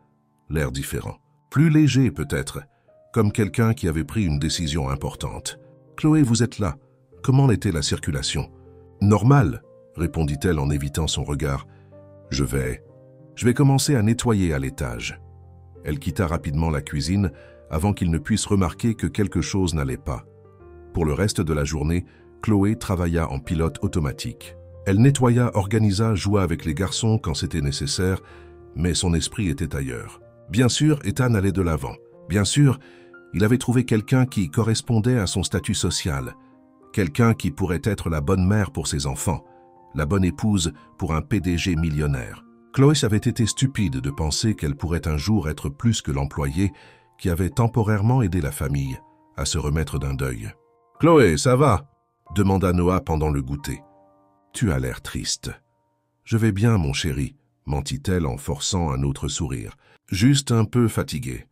l'air différent. Plus léger peut-être, comme quelqu'un qui avait pris une décision importante. « Chloé, vous êtes là. Comment était la circulation ?»« Normal, » répondit-elle en évitant son regard. « Je vais commencer à nettoyer à l'étage. » Elle quitta rapidement la cuisine avant qu'il ne puisse remarquer que quelque chose n'allait pas. Pour le reste de la journée, Chloé travailla en pilote automatique. Elle nettoya, organisa, joua avec les garçons quand c'était nécessaire, mais son esprit était ailleurs. Bien sûr, Ethan allait de l'avant. Bien sûr, il avait trouvé quelqu'un qui correspondait à son statut social, quelqu'un qui pourrait être la bonne mère pour ses enfants, la bonne épouse pour un PDG millionnaire. Chloé avait été stupide de penser qu'elle pourrait un jour être plus que l'employé qui avait temporairement aidé la famille à se remettre d'un deuil. « Chloé, ça va ?» demanda Noah pendant le goûter. « Tu as l'air triste. »« Je vais bien, mon chéri, » mentit-elle en forçant un autre sourire. « Juste un peu fatiguée.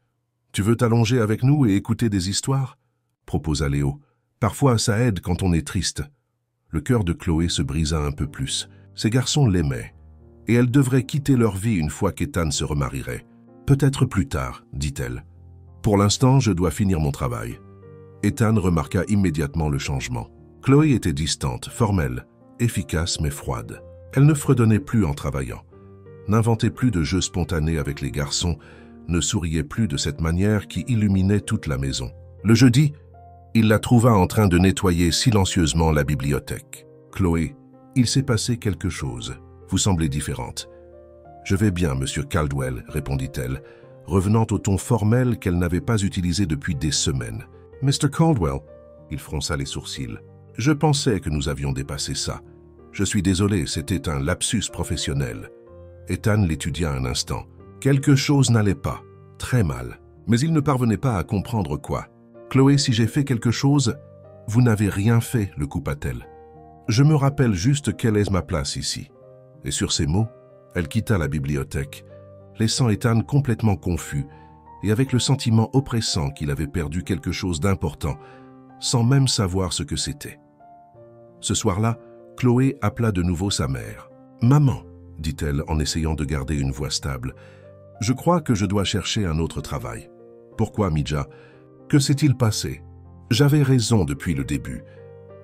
Tu veux t'allonger avec nous et écouter des histoires ?» proposa Léo. « Parfois, ça aide quand on est triste. » Le cœur de Chloé se brisa un peu plus. Ces garçons l'aimaient. Et elle devrait quitter leur vie une fois qu'Ethan se remarierait. « Peut-être plus tard, » dit-elle. « Pour l'instant, je dois finir mon travail. » Ethan remarqua immédiatement le changement. Chloé était distante, formelle, efficace mais froide. Elle ne fredonnait plus en travaillant, n'inventait plus de jeux spontanés avec les garçons, ne souriait plus de cette manière qui illuminait toute la maison. Le jeudi, il la trouva en train de nettoyer silencieusement la bibliothèque. « Chloé, il s'est passé quelque chose. Vous semblez différente. »« Je vais bien, monsieur Caldwell, » répondit-elle, revenant au ton formel qu'elle n'avait pas utilisé depuis des semaines. « Mr. Caldwell ?» Il fronça les sourcils. « Je pensais que nous avions dépassé ça. Je suis désolé, c'était un lapsus professionnel. » Ethan l'étudia un instant. Quelque chose n'allait pas, très mal, mais il ne parvenait pas à comprendre quoi. « Chloé, si j'ai fait quelque chose, vous n'avez rien fait, le coupa-t-elle. Je me rappelle juste quelle est ma place ici. » Et sur ces mots, elle quitta la bibliothèque, laissant Ethan complètement confus et avec le sentiment oppressant qu'il avait perdu quelque chose d'important, sans même savoir ce que c'était. Ce soir-là, Chloé appela de nouveau sa mère. « Maman, » dit-elle en essayant de garder une voix stable, « je crois que je dois chercher un autre travail. »« Pourquoi, Midja? Que s'est-il passé? » ?»« J'avais raison depuis le début.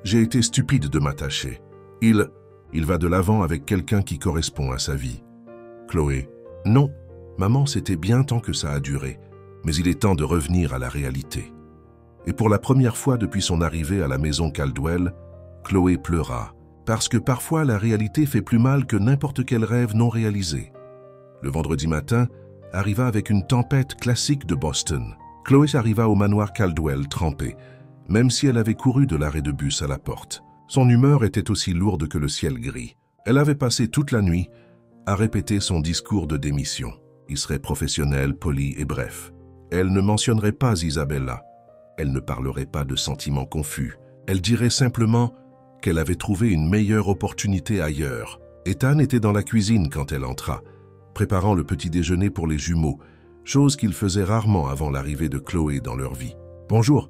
J'ai été stupide de m'attacher. Il va de l'avant avec quelqu'un qui correspond à sa vie. » Chloé, « Non, maman, c'était bien tant que ça a duré, mais il est temps de revenir à la réalité. » Et pour la première fois depuis son arrivée à la maison Caldwell, Chloé pleura, parce que parfois la réalité fait plus mal que n'importe quel rêve non réalisé. Le vendredi matin arriva avec une tempête classique de Boston. Chloé arriva au manoir Caldwell trempée, même si elle avait couru de l'arrêt de bus à la porte. Son humeur était aussi lourde que le ciel gris. Elle avait passé toute la nuit à répéter son discours de démission. Il serait professionnel, poli et bref. Elle ne mentionnerait pas Isabella. Elle ne parlerait pas de sentiments confus. Elle dirait simplement qu'elle avait trouvé une meilleure opportunité ailleurs. Ethan était dans la cuisine quand elle entra, préparant le petit déjeuner pour les jumeaux, chose qu'il faisait rarement avant l'arrivée de Chloé dans leur vie. « Bonjour »,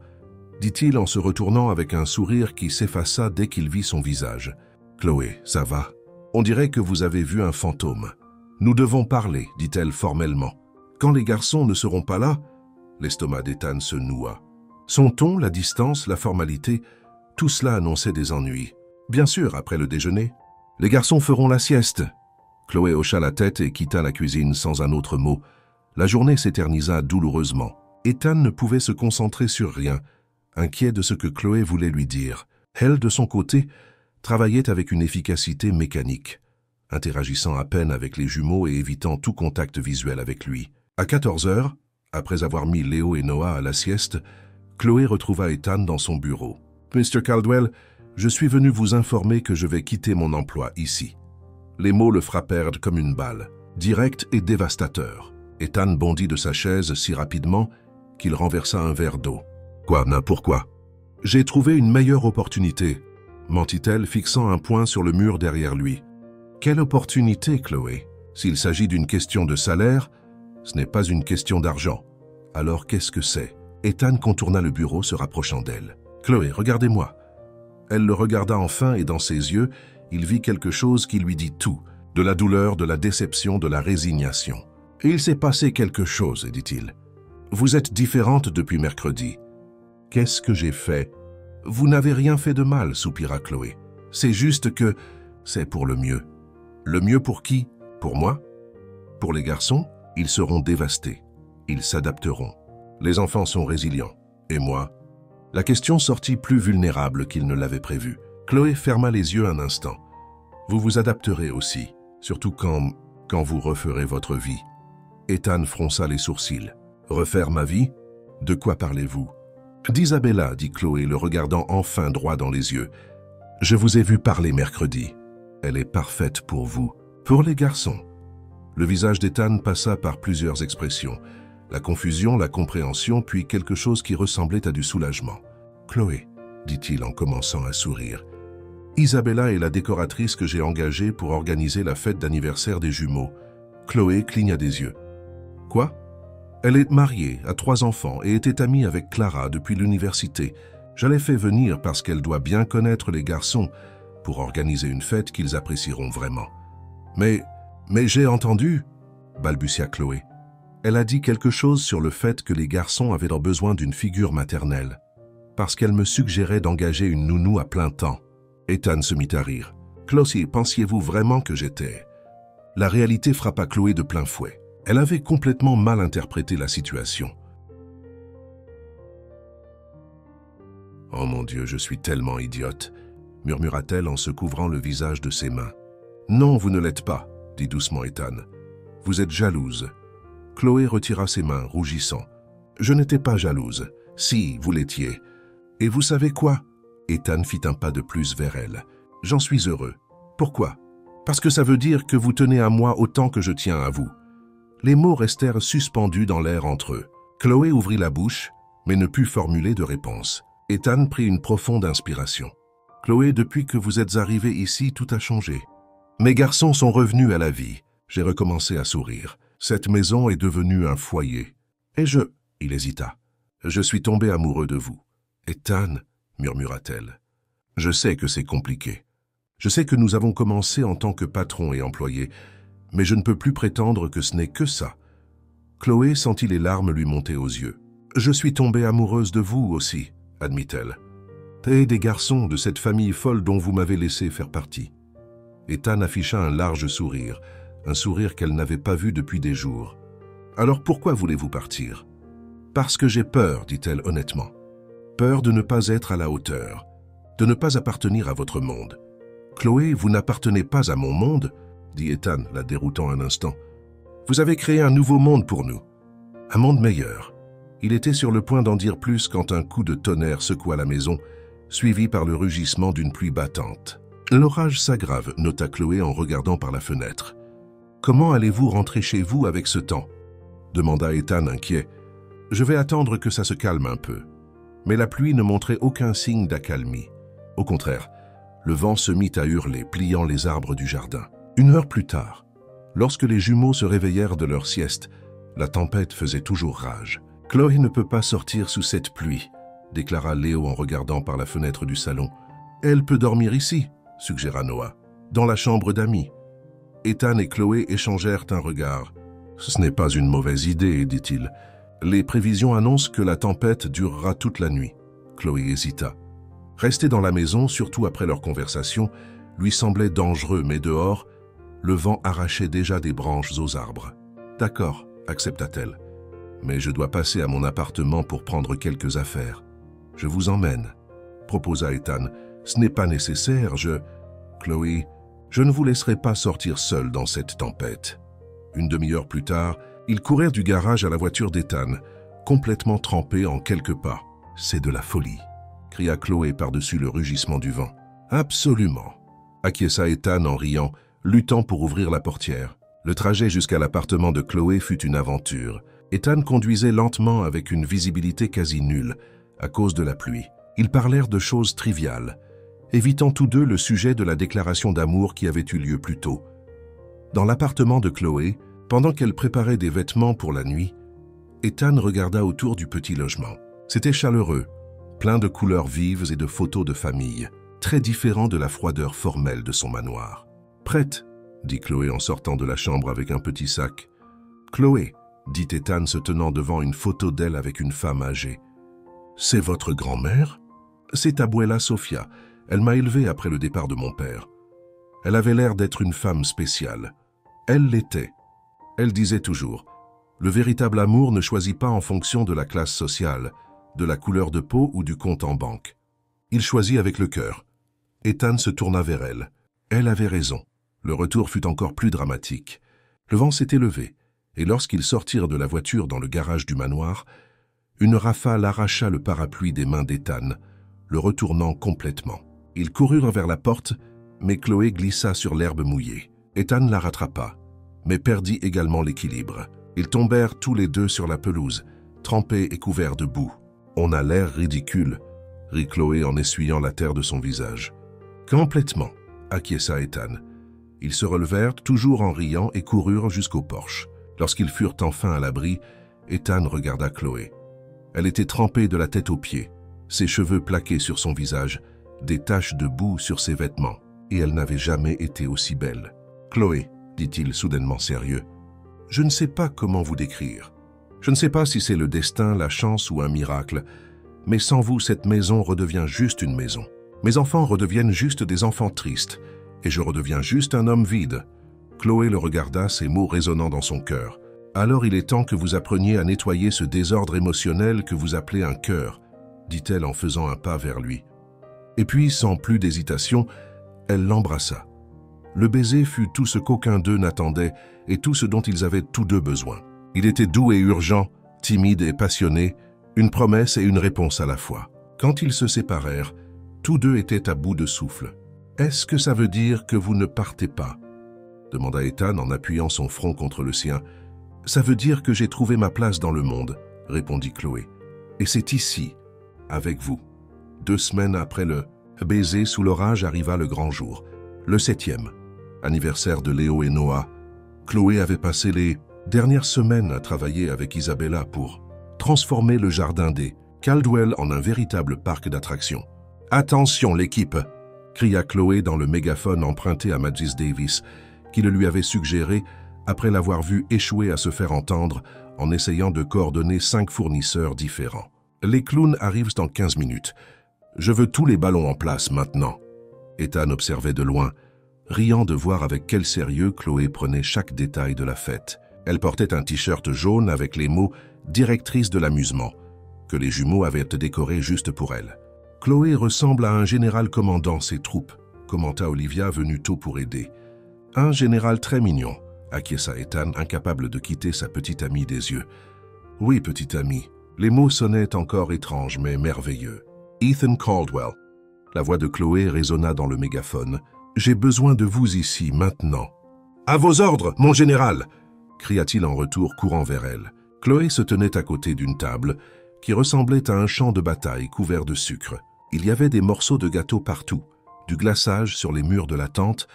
dit-il en se retournant avec un sourire qui s'effaça dès qu'il vit son visage. « Chloé, ça va? On dirait que vous avez vu un fantôme. »« Nous devons parler, » dit-elle formellement. « Quand les garçons ne seront pas là ?» L'estomac d'Ethan se noua. Son ton, la distance, la formalité, tout cela annonçait des ennuis. Bien sûr, après le déjeuner, les garçons feront la sieste. Chloé hocha la tête et quitta la cuisine sans un autre mot. La journée s'éternisa douloureusement. Ethan ne pouvait se concentrer sur rien, inquiet de ce que Chloé voulait lui dire. Elle, de son côté, travaillait avec une efficacité mécanique, interagissant à peine avec les jumeaux et évitant tout contact visuel avec lui. À 14 heures, après avoir mis Léo et Noah à la sieste, Chloé retrouva Ethan dans son bureau. « Mr. Caldwell, je suis venu vous informer que je vais quitter mon emploi ici. » Les mots le frappèrent comme une balle, direct et dévastateur. Ethan bondit de sa chaise si rapidement qu'il renversa un verre d'eau. « Quoi, pourquoi ?»« J'ai trouvé une meilleure opportunité, » mentit-elle, fixant un poing sur le mur derrière lui. « Quelle opportunité, Chloé? S'il s'agit d'une question de salaire, ce n'est pas une question d'argent. Alors qu'est-ce que c'est ?» Ethan contourna le bureau, se rapprochant d'elle. « Chloé, regardez-moi. » Elle le regarda enfin et dans ses yeux, il vit quelque chose qui lui dit tout, de la douleur, de la déception, de la résignation. « Il s'est passé quelque chose, » dit-il. « Vous êtes différente depuis mercredi. »« Qu'est-ce que j'ai fait ?»« Vous n'avez rien fait de mal, » soupira Chloé. « C'est juste que c'est pour le mieux. » « Le mieux pour qui? Pour moi? Pour les garçons, ils seront dévastés. Ils s'adapteront. Les enfants sont résilients. Et moi? La question sortit plus vulnérable qu'il ne l'avait prévu. Chloé ferma les yeux un instant. Vous vous adapterez aussi, surtout quand vous referez votre vie. Ethan fronça les sourcils. Refaire ma vie? De quoi parlez-vous? D'Isabella, dit Chloé, le regardant enfin droit dans les yeux. Je vous ai vu parler mercredi. Elle est parfaite pour vous. Pour les garçons. Le visage d'Ethan passa par plusieurs expressions. La confusion, la compréhension, puis quelque chose qui ressemblait à du soulagement. « Chloé, » dit-il en commençant à sourire. « Isabella est la décoratrice que j'ai engagée pour organiser la fête d'anniversaire des jumeaux. » Chloé cligna des yeux. « Quoi? Elle est mariée, a 3 enfants et était amie avec Clara depuis l'université. Je l'ai fait venir parce qu'elle doit bien connaître les garçons pour organiser une fête qu'ils apprécieront vraiment. »« Mais j'ai entendu, » balbutia Chloé. Elle a dit quelque chose sur le fait que les garçons avaient besoin d'une figure maternelle, parce qu'elle me suggérait d'engager une nounou à plein temps. Ethan se mit à rire. « Chloé, pensiez-vous vraiment que j'étais » La réalité frappa Chloé de plein fouet. Elle avait complètement mal interprété la situation. « Oh mon Dieu, je suis tellement idiote » murmura-t-elle en se couvrant le visage de ses mains. « Non, vous ne l'êtes pas, » dit doucement Ethan. « Vous êtes jalouse. » Chloé retira ses mains, rougissant. « Je n'étais pas jalouse. Si, vous l'étiez. Et vous savez quoi ?» Ethan fit un pas de plus vers elle. « J'en suis heureux. Pourquoi? Parce que ça veut dire que vous tenez à moi autant que je tiens à vous. » Les mots restèrent suspendus dans l'air entre eux. Chloé ouvrit la bouche, mais ne put formuler de réponse. Ethan prit une profonde inspiration. « Chloé, depuis que vous êtes arrivée ici, tout a changé. Mes garçons sont revenus à la vie. » J'ai recommencé à sourire. Cette maison est devenue un foyer. Et il hésita. Je suis tombé amoureux de vous. Ethan, murmura-t-elle. Je sais que c'est compliqué. Je sais que nous avons commencé en tant que patron et employé, mais je ne peux plus prétendre que ce n'est que ça. Chloé sentit les larmes lui monter aux yeux. Je suis tombée amoureuse de vous aussi, admit-elle. Et des garçons de cette famille folle dont vous m'avez laissé faire partie. Ethan afficha un large sourire, un sourire qu'elle n'avait pas vu depuis des jours. « Alors pourquoi voulez-vous partir ?»« Parce que j'ai peur, dit-elle honnêtement. Peur de ne pas être à la hauteur, de ne pas appartenir à votre monde. »« Chloé, vous n'appartenez pas à mon monde, » dit Ethan, la déroutant un instant. « Vous avez créé un nouveau monde pour nous, un monde meilleur. » Il était sur le point d'en dire plus quand un coup de tonnerre secoua la maison, suivi par le rugissement d'une pluie battante. « L'orage s'aggrave, » nota Chloé en regardant par la fenêtre. « Comment allez-vous rentrer chez vous avec ce temps ?» demanda Ethan inquiet. « Je vais attendre que ça se calme un peu. » Mais la pluie ne montrait aucun signe d'accalmie. Au contraire, le vent se mit à hurler, pliant les arbres du jardin. 1 heure plus tard, lorsque les jumeaux se réveillèrent de leur sieste, la tempête faisait toujours rage. « Chloé ne peut pas sortir sous cette pluie, » déclara Léo en regardant par la fenêtre du salon. « Elle peut dormir ici, » suggéra Noah, « dans la chambre d'amis. » Ethan et Chloé échangèrent un regard. « Ce n'est pas une mauvaise idée, dit-il. Les prévisions annoncent que la tempête durera toute la nuit. Chloé hésita. Rester dans la maison, surtout après leur conversation, lui semblait dangereux, mais dehors, le vent arrachait déjà des branches aux arbres. « D'accord, » accepta-t-elle. « Mais je dois passer à mon appartement pour prendre quelques affaires. »« Je vous emmène, » proposa Ethan. « Ce n'est pas nécessaire, Chloé, je ne vous laisserai pas sortir seul dans cette tempête. » Une demi-heure plus tard, ils coururent du garage à la voiture d'Ethan, complètement trempés en quelques pas. « C'est de la folie !» cria Chloé par-dessus le rugissement du vent. « Absolument !» acquiesça Ethan en riant, luttant pour ouvrir la portière. Le trajet jusqu'à l'appartement de Chloé fut une aventure. Ethan conduisait lentement avec une visibilité quasi nulle, à cause de la pluie. Ils parlèrent de choses triviales, évitant tous deux le sujet de la déclaration d'amour qui avait eu lieu plus tôt. Dans l'appartement de Chloé, pendant qu'elle préparait des vêtements pour la nuit, Ethan regarda autour du petit logement. C'était chaleureux, plein de couleurs vives et de photos de famille, très différent de la froideur formelle de son manoir. « Prête ?» dit Chloé en sortant de la chambre avec un petit sac. « Chloé !» dit Ethan se tenant devant une photo d'elle avec une femme âgée. « C'est votre grand-mère ?»« C'est Abuela Sofia. Elle m'a élevé après le départ de mon père. Elle avait l'air d'être une femme spéciale. Elle l'était. Elle disait toujours, « Le véritable amour ne choisit pas en fonction de la classe sociale, de la couleur de peau ou du compte en banque. Il choisit avec le cœur. » Ethan se tourna vers elle. Elle avait raison. Le retour fut encore plus dramatique. Le vent s'était levé, et lorsqu'ils sortirent de la voiture dans le garage du manoir, une rafale arracha le parapluie des mains d'Ethan, le retournant complètement. Ils coururent vers la porte, mais Chloé glissa sur l'herbe mouillée. Ethan la rattrapa, mais perdit également l'équilibre. Ils tombèrent tous les deux sur la pelouse, trempés et couverts de boue. « On a l'air ridicule », rit Chloé en essuyant la terre de son visage. « Complètement », acquiesça Ethan. Ils se relevèrent, toujours en riant, et coururent jusqu'au porche. Lorsqu'ils furent enfin à l'abri, Ethan regarda Chloé. Elle était trempée de la tête aux pieds, ses cheveux plaqués sur son visage, des taches de boue sur ses vêtements, et elle n'avait jamais été aussi belle. « Chloé, » dit-il soudainement sérieux, « je ne sais pas comment vous décrire. Je ne sais pas si c'est le destin, la chance ou un miracle, mais sans vous, cette maison redevient juste une maison. Mes enfants redeviennent juste des enfants tristes, et je redeviens juste un homme vide. » Chloé le regarda, ces mots résonnant dans son cœur. « Alors il est temps que vous appreniez à nettoyer ce désordre émotionnel que vous appelez un cœur, » dit-elle en faisant un pas vers lui. Et puis, sans plus d'hésitation, elle l'embrassa. Le baiser fut tout ce qu'aucun d'eux n'attendait et tout ce dont ils avaient tous deux besoin. Il était doux et urgent, timide et passionné, une promesse et une réponse à la fois. Quand ils se séparèrent, tous deux étaient à bout de souffle. « Est-ce que ça veut dire que vous ne partez pas ?» demanda Ethan en appuyant son front contre le sien. « Ça veut dire que j'ai trouvé ma place dans le monde, » répondit Chloé. « Et c'est ici, avec vous. » 2 semaines après le baiser sous l'orage arriva le grand jour, le 7e, anniversaire de Léo et Noah. Chloé avait passé les dernières semaines à travailler avec Isabella pour transformer le jardin des Caldwell en un véritable parc d'attractions. « Attention l'équipe !» cria Chloé dans le mégaphone emprunté à Magis Davis, qui le lui avait suggéré après l'avoir vu échouer à se faire entendre en essayant de coordonner 5 fournisseurs différents. « Les clowns arrivent dans 15 minutes. Je veux tous les ballons en place maintenant. » Ethan observait de loin, riant de voir avec quel sérieux Chloé prenait chaque détail de la fête. Elle portait un t-shirt jaune avec les mots « Directrice de l'amusement » que les jumeaux avaient décoré juste pour elle. « Chloé ressemble à un général commandant ses troupes », commenta Olivia venue tôt pour aider. « Un général très mignon », acquiesça Ethan, incapable de quitter sa petite amie des yeux. « Oui, petite amie. » Les mots sonnaient encore étranges mais merveilleux. « Ethan Caldwell. » La voix de Chloé résonna dans le mégaphone. « J'ai besoin de vous ici, maintenant. »« À vos ordres, mon général !» cria-t-il en retour, courant vers elle. Chloé se tenait à côté d'une table qui ressemblait à un champ de bataille couvert de sucre. Il y avait des morceaux de gâteau partout, du glaçage sur les murs de la tente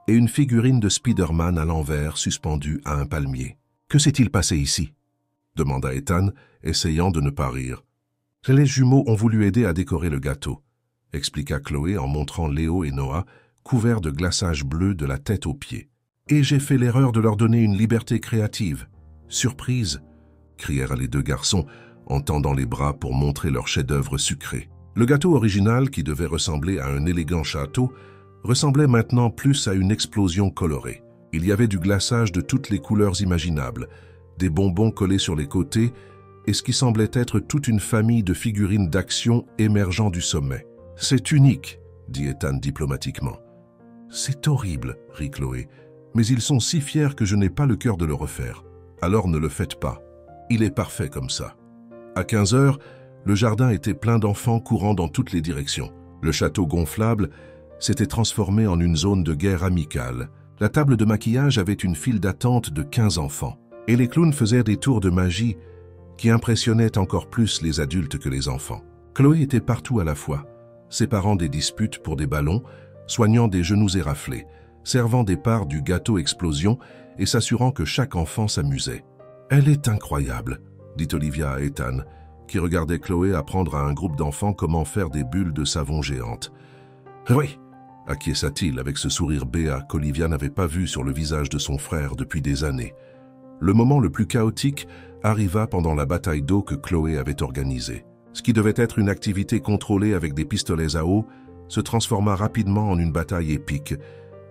et une figurine de Spider-Man à l'envers suspendue à un palmier. « Que s'est-il passé ici ?» demanda Ethan, essayant de ne pas rire. « Les jumeaux ont voulu aider à décorer le gâteau », expliqua Chloé en montrant Léo et Noah, couverts de glaçage bleu de la tête aux pieds. « Et j'ai fait l'erreur de leur donner une liberté créative. Surprise, crièrent les deux garçons en tendant les bras pour montrer leur chef-d'œuvre sucré. Le gâteau original, qui devait ressembler à un élégant château, ressemblait maintenant plus à une explosion colorée. Il y avait du glaçage de toutes les couleurs imaginables, des bonbons collés sur les côtés et ce qui semblait être toute une famille de figurines d'action émergeant du sommet. « C'est unique », dit Ethan diplomatiquement. « C'est horrible », rit Chloé, « mais ils sont si fiers que je n'ai pas le cœur de le refaire. Alors ne le faites pas. Il est parfait comme ça. » À 15 heures, le jardin était plein d'enfants courant dans toutes les directions. Le château gonflable s'était transformé en une zone de guerre amicale. La table de maquillage avait une file d'attente de 15 enfants. Et les clowns faisaient des tours de magie qui impressionnaient encore plus les adultes que les enfants. Chloé était partout à la fois, séparant des disputes pour des ballons, soignant des genoux éraflés, servant des parts du gâteau explosion et s'assurant que chaque enfant s'amusait. « Elle est incroyable », dit Olivia à Ethan, qui regardait Chloé apprendre à un groupe d'enfants comment faire des bulles de savon géantes. « Oui », acquiesça-t-il avec ce sourire béat qu'Olivia n'avait pas vu sur le visage de son frère depuis des années. Le moment le plus chaotique arriva pendant la bataille d'eau que Chloé avait organisée. Ce qui devait être une activité contrôlée avec des pistolets à eau se transforma rapidement en une bataille épique,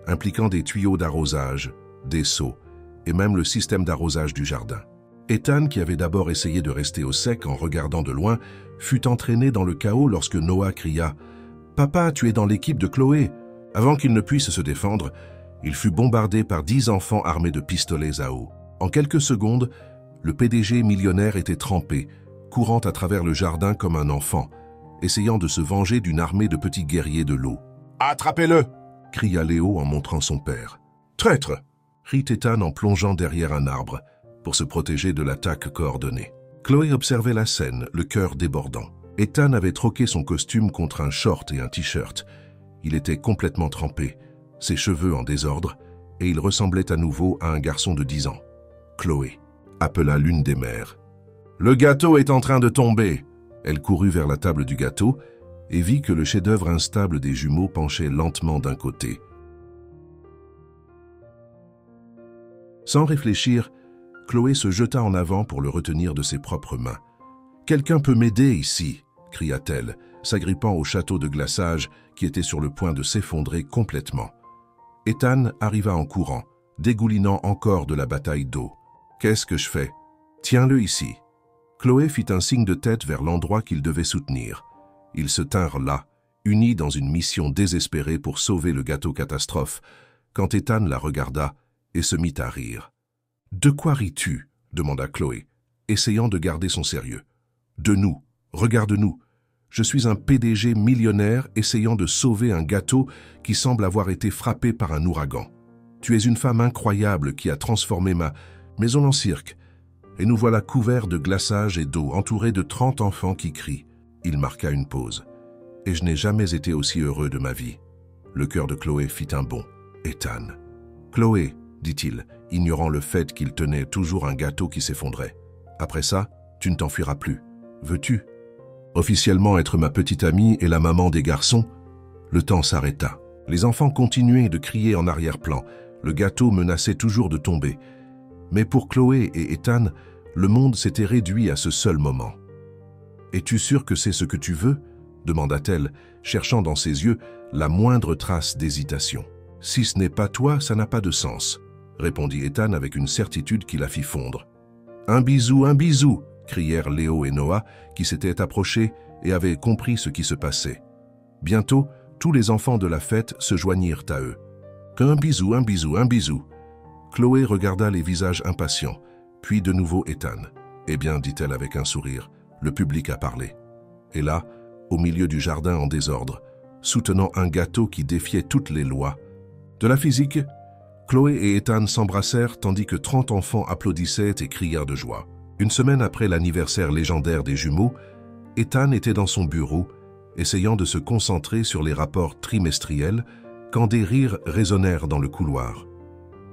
impliquant des tuyaux d'arrosage, des seaux et même le système d'arrosage du jardin. Ethan, qui avait d'abord essayé de rester au sec en regardant de loin, fut entraîné dans le chaos lorsque Noah cria « Papa, tu es dans l'équipe de Chloé !» Avant qu'il ne puisse se défendre, il fut bombardé par 10 enfants armés de pistolets à eau. En quelques secondes, le PDG millionnaire était trempé, courant à travers le jardin comme un enfant, essayant de se venger d'une armée de petits guerriers de l'eau. « Attrapez-le » cria Léo en montrant son père. « Traître » rit Ethan en plongeant derrière un arbre, pour se protéger de l'attaque coordonnée. Chloé observait la scène, le cœur débordant. Ethan avait troqué son costume contre un short et un t-shirt. Il était complètement trempé, ses cheveux en désordre, et il ressemblait à nouveau à un garçon de 10 ans. Chloé appela l'une des mères. « Le gâteau est en train de tomber !» Elle courut vers la table du gâteau et vit que le chef-d'œuvre instable des jumeaux penchait lentement d'un côté. Sans réfléchir, Chloé se jeta en avant pour le retenir de ses propres mains. « Quelqu'un peut m'aider ici !» cria-t-elle, s'agrippant au château de glaçage qui était sur le point de s'effondrer complètement. Ethan arriva en courant, dégoulinant encore de la bataille d'eau. « Qu'est-ce que je fais ? Tiens-le ici !» Chloé fit un signe de tête vers l'endroit qu'il devait soutenir. Ils se tinrent là, unis dans une mission désespérée pour sauver le gâteau catastrophe, quand Ethan la regarda et se mit à rire. « De quoi ris-tu » demanda Chloé, essayant de garder son sérieux. « De nous, regarde-nous. Je suis un PDG millionnaire essayant de sauver un gâteau qui semble avoir été frappé par un ouragan. Tu es une femme incroyable qui a transformé ma maison en cirque. Et nous voilà couverts de glaçage et d'eau, entourés de 30 enfants qui crient. » Il marqua une pause. « Et je n'ai jamais été aussi heureux de ma vie. » Le cœur de Chloé fit un bond. « Ethan. »« Chloé, » dit-il, ignorant le fait qu'il tenait toujours un gâteau qui s'effondrait. « Après ça, tu ne t'enfuiras plus. Veux-tu » Officiellement être ma petite amie et la maman des garçons, le temps s'arrêta. Les enfants continuaient de crier en arrière-plan. Le gâteau menaçait toujours de tomber. Mais pour Chloé et Ethan, le monde s'était réduit à ce seul moment. « Es-tu sûr que c'est ce que tu veux ?» demanda-t-elle, cherchant dans ses yeux la moindre trace d'hésitation. « Si ce n'est pas toi, ça n'a pas de sens », répondit Ethan avec une certitude qui la fit fondre. « Un bisou, un bisou !» crièrent Léo et Noah, qui s'étaient approchés et avaient compris ce qui se passait. Bientôt, tous les enfants de la fête se joignirent à eux. « Un bisou, un bisou, un bisou !» Chloé regarda les visages impatients, puis de nouveau Ethan. « Eh bien, dit-elle avec un sourire, le public a parlé. » Et là, au milieu du jardin en désordre, soutenant un gâteau qui défiait toutes les lois de la physique, Chloé et Ethan s'embrassèrent tandis que 30 enfants applaudissaient et crièrent de joie. Une semaine après l'anniversaire légendaire des jumeaux, Ethan était dans son bureau, essayant de se concentrer sur les rapports trimestriels, quand des rires résonnèrent dans le couloir.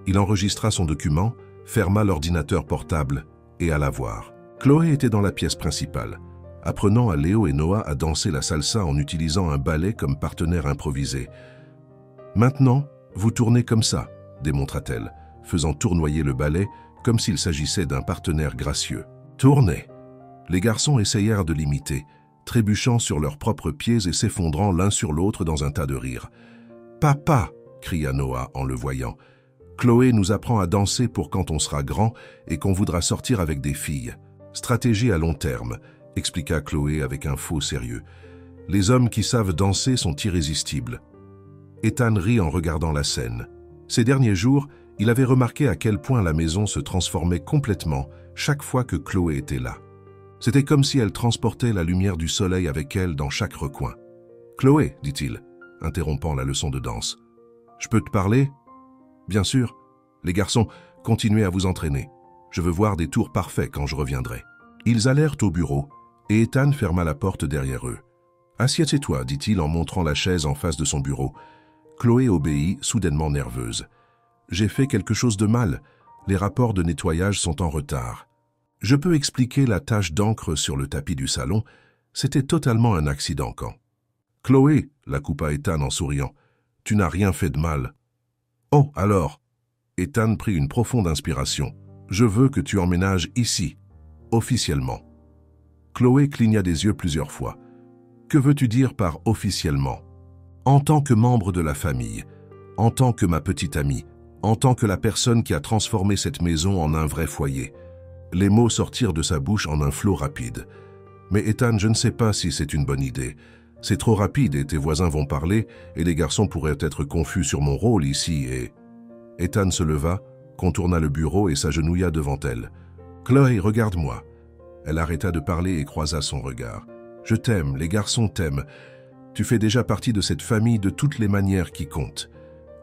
Il enregistra son document, ferma l'ordinateur portable et alla voir. Chloé était dans la pièce principale, apprenant à Léo et Noah à danser la salsa en utilisant un ballet comme partenaire improvisé. « Maintenant, vous tournez comme ça », démontra-t-elle, faisant tournoyer le ballet comme s'il s'agissait d'un partenaire gracieux. Tournez. Les garçons essayèrent de l'imiter, trébuchant sur leurs propres pieds et s'effondrant l'un sur l'autre dans un tas de rires. « Papa !» cria Noah en le voyant. « Chloé nous apprend à danser pour quand on sera grand et qu'on voudra sortir avec des filles. Stratégie à long terme, » expliqua Chloé avec un faux sérieux. « Les hommes qui savent danser sont irrésistibles. » Ethan rit en regardant la scène. Ces derniers jours, il avait remarqué à quel point la maison se transformait complètement chaque fois que Chloé était là. C'était comme si elle transportait la lumière du soleil avec elle dans chaque recoin. « Chloé, dit-il, interrompant la leçon de danse. « Je peux te parler ?»« Bien sûr. Les garçons, continuez à vous entraîner. Je veux voir des tours parfaits quand je reviendrai. » Ils allèrent au bureau et Ethan ferma la porte derrière eux. « Assieds-toi, dit-il en montrant la chaise en face de son bureau. Chloé obéit, soudainement nerveuse. « J'ai fait quelque chose de mal. Les rapports de nettoyage sont en retard. » Je peux expliquer la tache d'encre sur le tapis du salon. C'était totalement un accident quand. « Chloé, la coupa Ethan en souriant, tu n'as rien fait de mal. »« Oh, alors !» Ethan prit une profonde inspiration. « Je veux que tu emménages ici, officiellement. » Chloé cligna des yeux plusieurs fois. « Que veux-tu dire par officiellement ?»« En tant que membre de la famille, en tant que ma petite amie, en tant que la personne qui a transformé cette maison en un vrai foyer. » Les mots sortirent de sa bouche en un flot rapide. « Mais Ethan, je ne sais pas si c'est une bonne idée. C'est trop rapide et tes voisins vont parler et les garçons pourraient être confus sur mon rôle ici et... » Ethan se leva, contourna le bureau et s'agenouilla devant elle. « Chloé, regarde-moi. » Elle arrêta de parler et croisa son regard. « Je t'aime, les garçons t'aiment. Tu fais déjà partie de cette famille de toutes les manières qui comptent.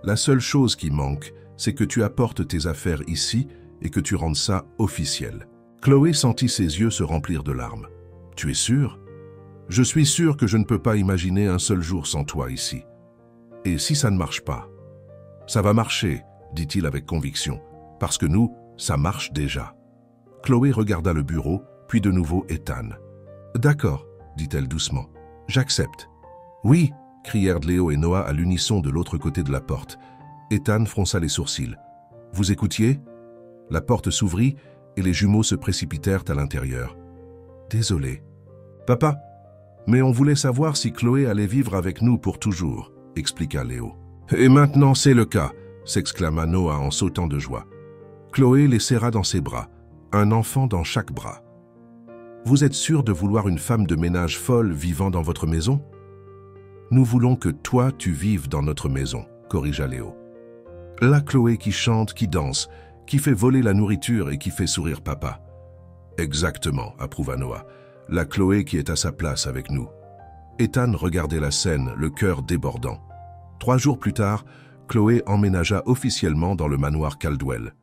La seule chose qui manque, c'est que tu apportes tes affaires ici et que tu rendes ça officiel. » Chloé sentit ses yeux se remplir de larmes. « Tu es sûr ? » ?»« Je suis sûr que je ne peux pas imaginer un seul jour sans toi ici. Et si ça ne marche pas ? » ?»« Ça va marcher, » dit-il avec conviction, « parce que nous, ça marche déjà. » Chloé regarda le bureau, puis de nouveau Ethan. « D'accord, » dit-elle doucement, « j'accepte. »« Oui !» crièrent Léo et Noah à l'unisson de l'autre côté de la porte. Ethan fronça les sourcils. « Vous écoutiez ?» La porte s'ouvrit et les jumeaux se précipitèrent à l'intérieur. « Désolé. »« Papa, mais on voulait savoir si Chloé allait vivre avec nous pour toujours, » expliqua Léo. « Et maintenant c'est le cas !» s'exclama Noah en sautant de joie. Chloé les serra dans ses bras, un enfant dans chaque bras. « Vous êtes sûr de vouloir une femme de ménage folle vivant dans votre maison ? » « Nous voulons que toi tu vives dans notre maison, » corrigea Léo. « La Chloé qui chante, qui danse, qui fait voler la nourriture et qui fait sourire papa. »« Exactement, » approuva Noah. « La Chloé qui est à sa place avec nous. » Ethan regardait la scène, le cœur débordant. 3 jours plus tard, Chloé emménagea officiellement dans le manoir Caldwell.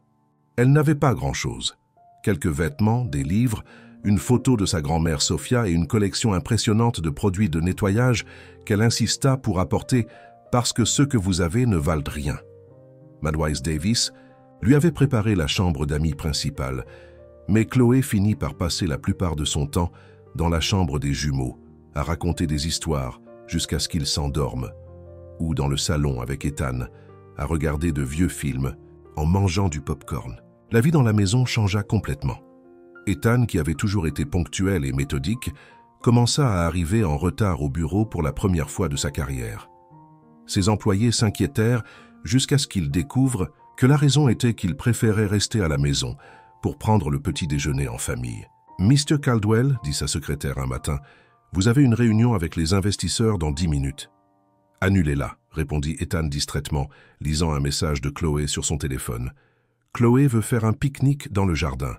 Elle n'avait pas grand-chose. Quelques vêtements, des livres, une photo de sa grand-mère Sophia et une collection impressionnante de produits de nettoyage qu'elle insista pour apporter parce que ceux que vous avez ne valent rien. Mademoiselle Davis lui avait préparé la chambre d'amis principale, mais Chloé finit par passer la plupart de son temps dans la chambre des jumeaux, à raconter des histoires jusqu'à ce qu'ils s'endorment, ou dans le salon avec Ethan, à regarder de vieux films en mangeant du popcorn. La vie dans la maison changea complètement. Ethan, qui avait toujours été ponctuel et méthodique, commença à arriver en retard au bureau pour la première fois de sa carrière. Ses employés s'inquiétèrent jusqu'à ce qu'ils découvrent que la raison était qu'il préférait rester à la maison pour prendre le petit déjeuner en famille. « Mr. Caldwell, » dit sa secrétaire un matin, « vous avez une réunion avec les investisseurs dans 10 minutes. »« Annulez-la, » répondit Ethan distraitement, lisant un message de Chloé sur son téléphone. « Chloé veut faire un pique-nique dans le jardin. »«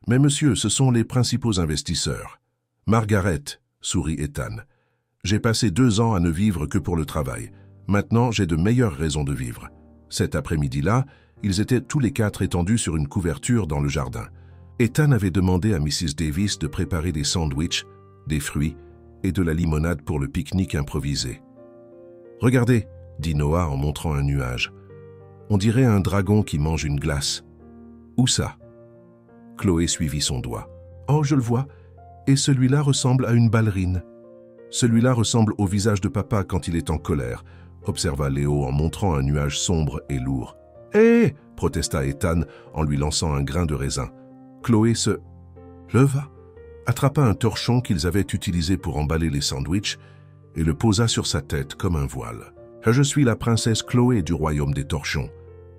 Mais monsieur, ce sont les principaux investisseurs. »« Margaret, » sourit Ethan. « J'ai passé 2 ans à ne vivre que pour le travail. Maintenant, j'ai de meilleures raisons de vivre. » Cet après-midi-là, ils étaient tous les 4 étendus sur une couverture dans le jardin. Ethan avait demandé à Mrs. Davis de préparer des sandwichs, des fruits et de la limonade pour le pique-nique improvisé. « Regardez, » dit Noah en montrant un nuage. « On dirait un dragon qui mange une glace. »« Où ça ?» Chloé suivit son doigt. « Oh, je le vois. Et celui-là ressemble à une ballerine. »« Celui-là ressemble au visage de papa quand il est en colère, » observa Léo en montrant un nuage sombre et lourd. « Hé !» protesta Ethan en lui lançant un grain de raisin. Chloé se... « leva, attrapa un torchon qu'ils avaient utilisé pour emballer les sandwichs et le posa sur sa tête comme un voile. « Je suis la princesse Chloé du royaume des torchons »,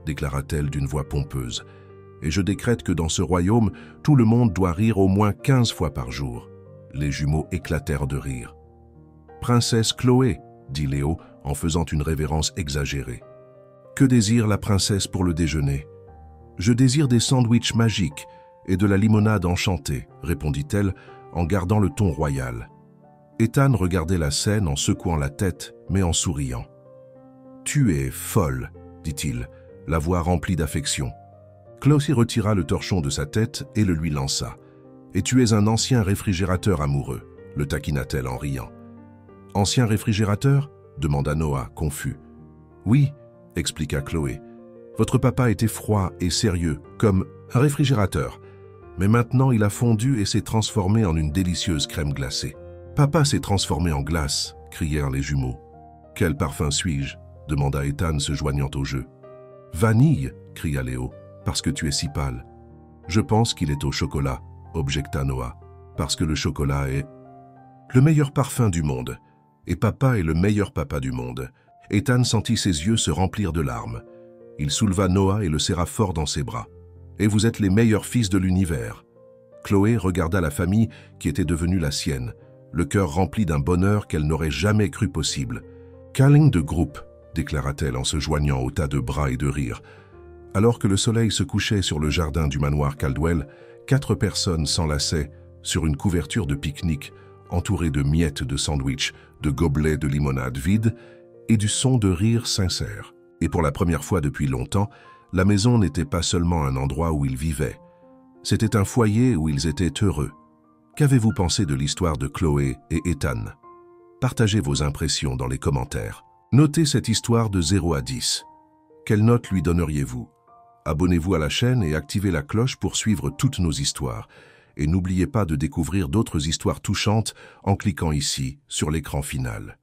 déclara-t-elle d'une voix pompeuse, « et je décrète que dans ce royaume, tout le monde doit rire au moins 15 fois par jour. » Les jumeaux éclatèrent de rire. « Princesse Chloé », dit Léo en faisant une révérence exagérée. « Que désire la princesse pour le déjeuner ?»« Je désire des sandwichs magiques et de la limonade enchantée, » répondit-elle en gardant le ton royal. Ethan regardait la scène en secouant la tête, mais en souriant. « Tu es folle, » dit-il, la voix remplie d'affection. Chloé retira le torchon de sa tête et le lui lança. « Et tu es un ancien réfrigérateur amoureux, » le taquina-t-elle en riant. « Ancien réfrigérateur » demanda Noah, confus. « Oui, » expliqua Chloé. « Votre papa était froid et sérieux, comme un réfrigérateur. Mais maintenant, il a fondu et s'est transformé en une délicieuse crème glacée. »« Papa s'est transformé en glace !» crièrent les jumeaux. « Quel parfum suis-je » demanda Ethan se joignant au jeu. « Vanille !» cria Léo, « parce que tu es si pâle. »« Je pense qu'il est au chocolat » objecta Noah, « parce que le chocolat est le meilleur parfum du monde. Et papa est le meilleur papa du monde. » Ethan sentit ses yeux se remplir de larmes. Il souleva Noah et le serra fort dans ses bras. « Et vous êtes les meilleurs fils de l'univers. » Chloé regarda la famille qui était devenue la sienne, le cœur rempli d'un bonheur qu'elle n'aurait jamais cru possible. « Câlin de groupe !» déclara-t-elle en se joignant au tas de bras et de rires. Alors que le soleil se couchait sur le jardin du manoir Caldwell, 4 personnes s'enlaçaient sur une couverture de pique-nique, entourée de miettes de sandwich, de gobelets de limonade vides et du son de rire sincère. Et pour la première fois depuis longtemps, la maison n'était pas seulement un endroit où ils vivaient. C'était un foyer où ils étaient heureux. Qu'avez-vous pensé de l'histoire de Chloé et Ethan? Partagez vos impressions dans les commentaires. Notez cette histoire de 0 à 10. Quelle note lui donneriez-vous? Abonnez-vous à la chaîne et activez la cloche pour suivre toutes nos histoires. Et n'oubliez pas de découvrir d'autres histoires touchantes en cliquant ici sur l'écran final.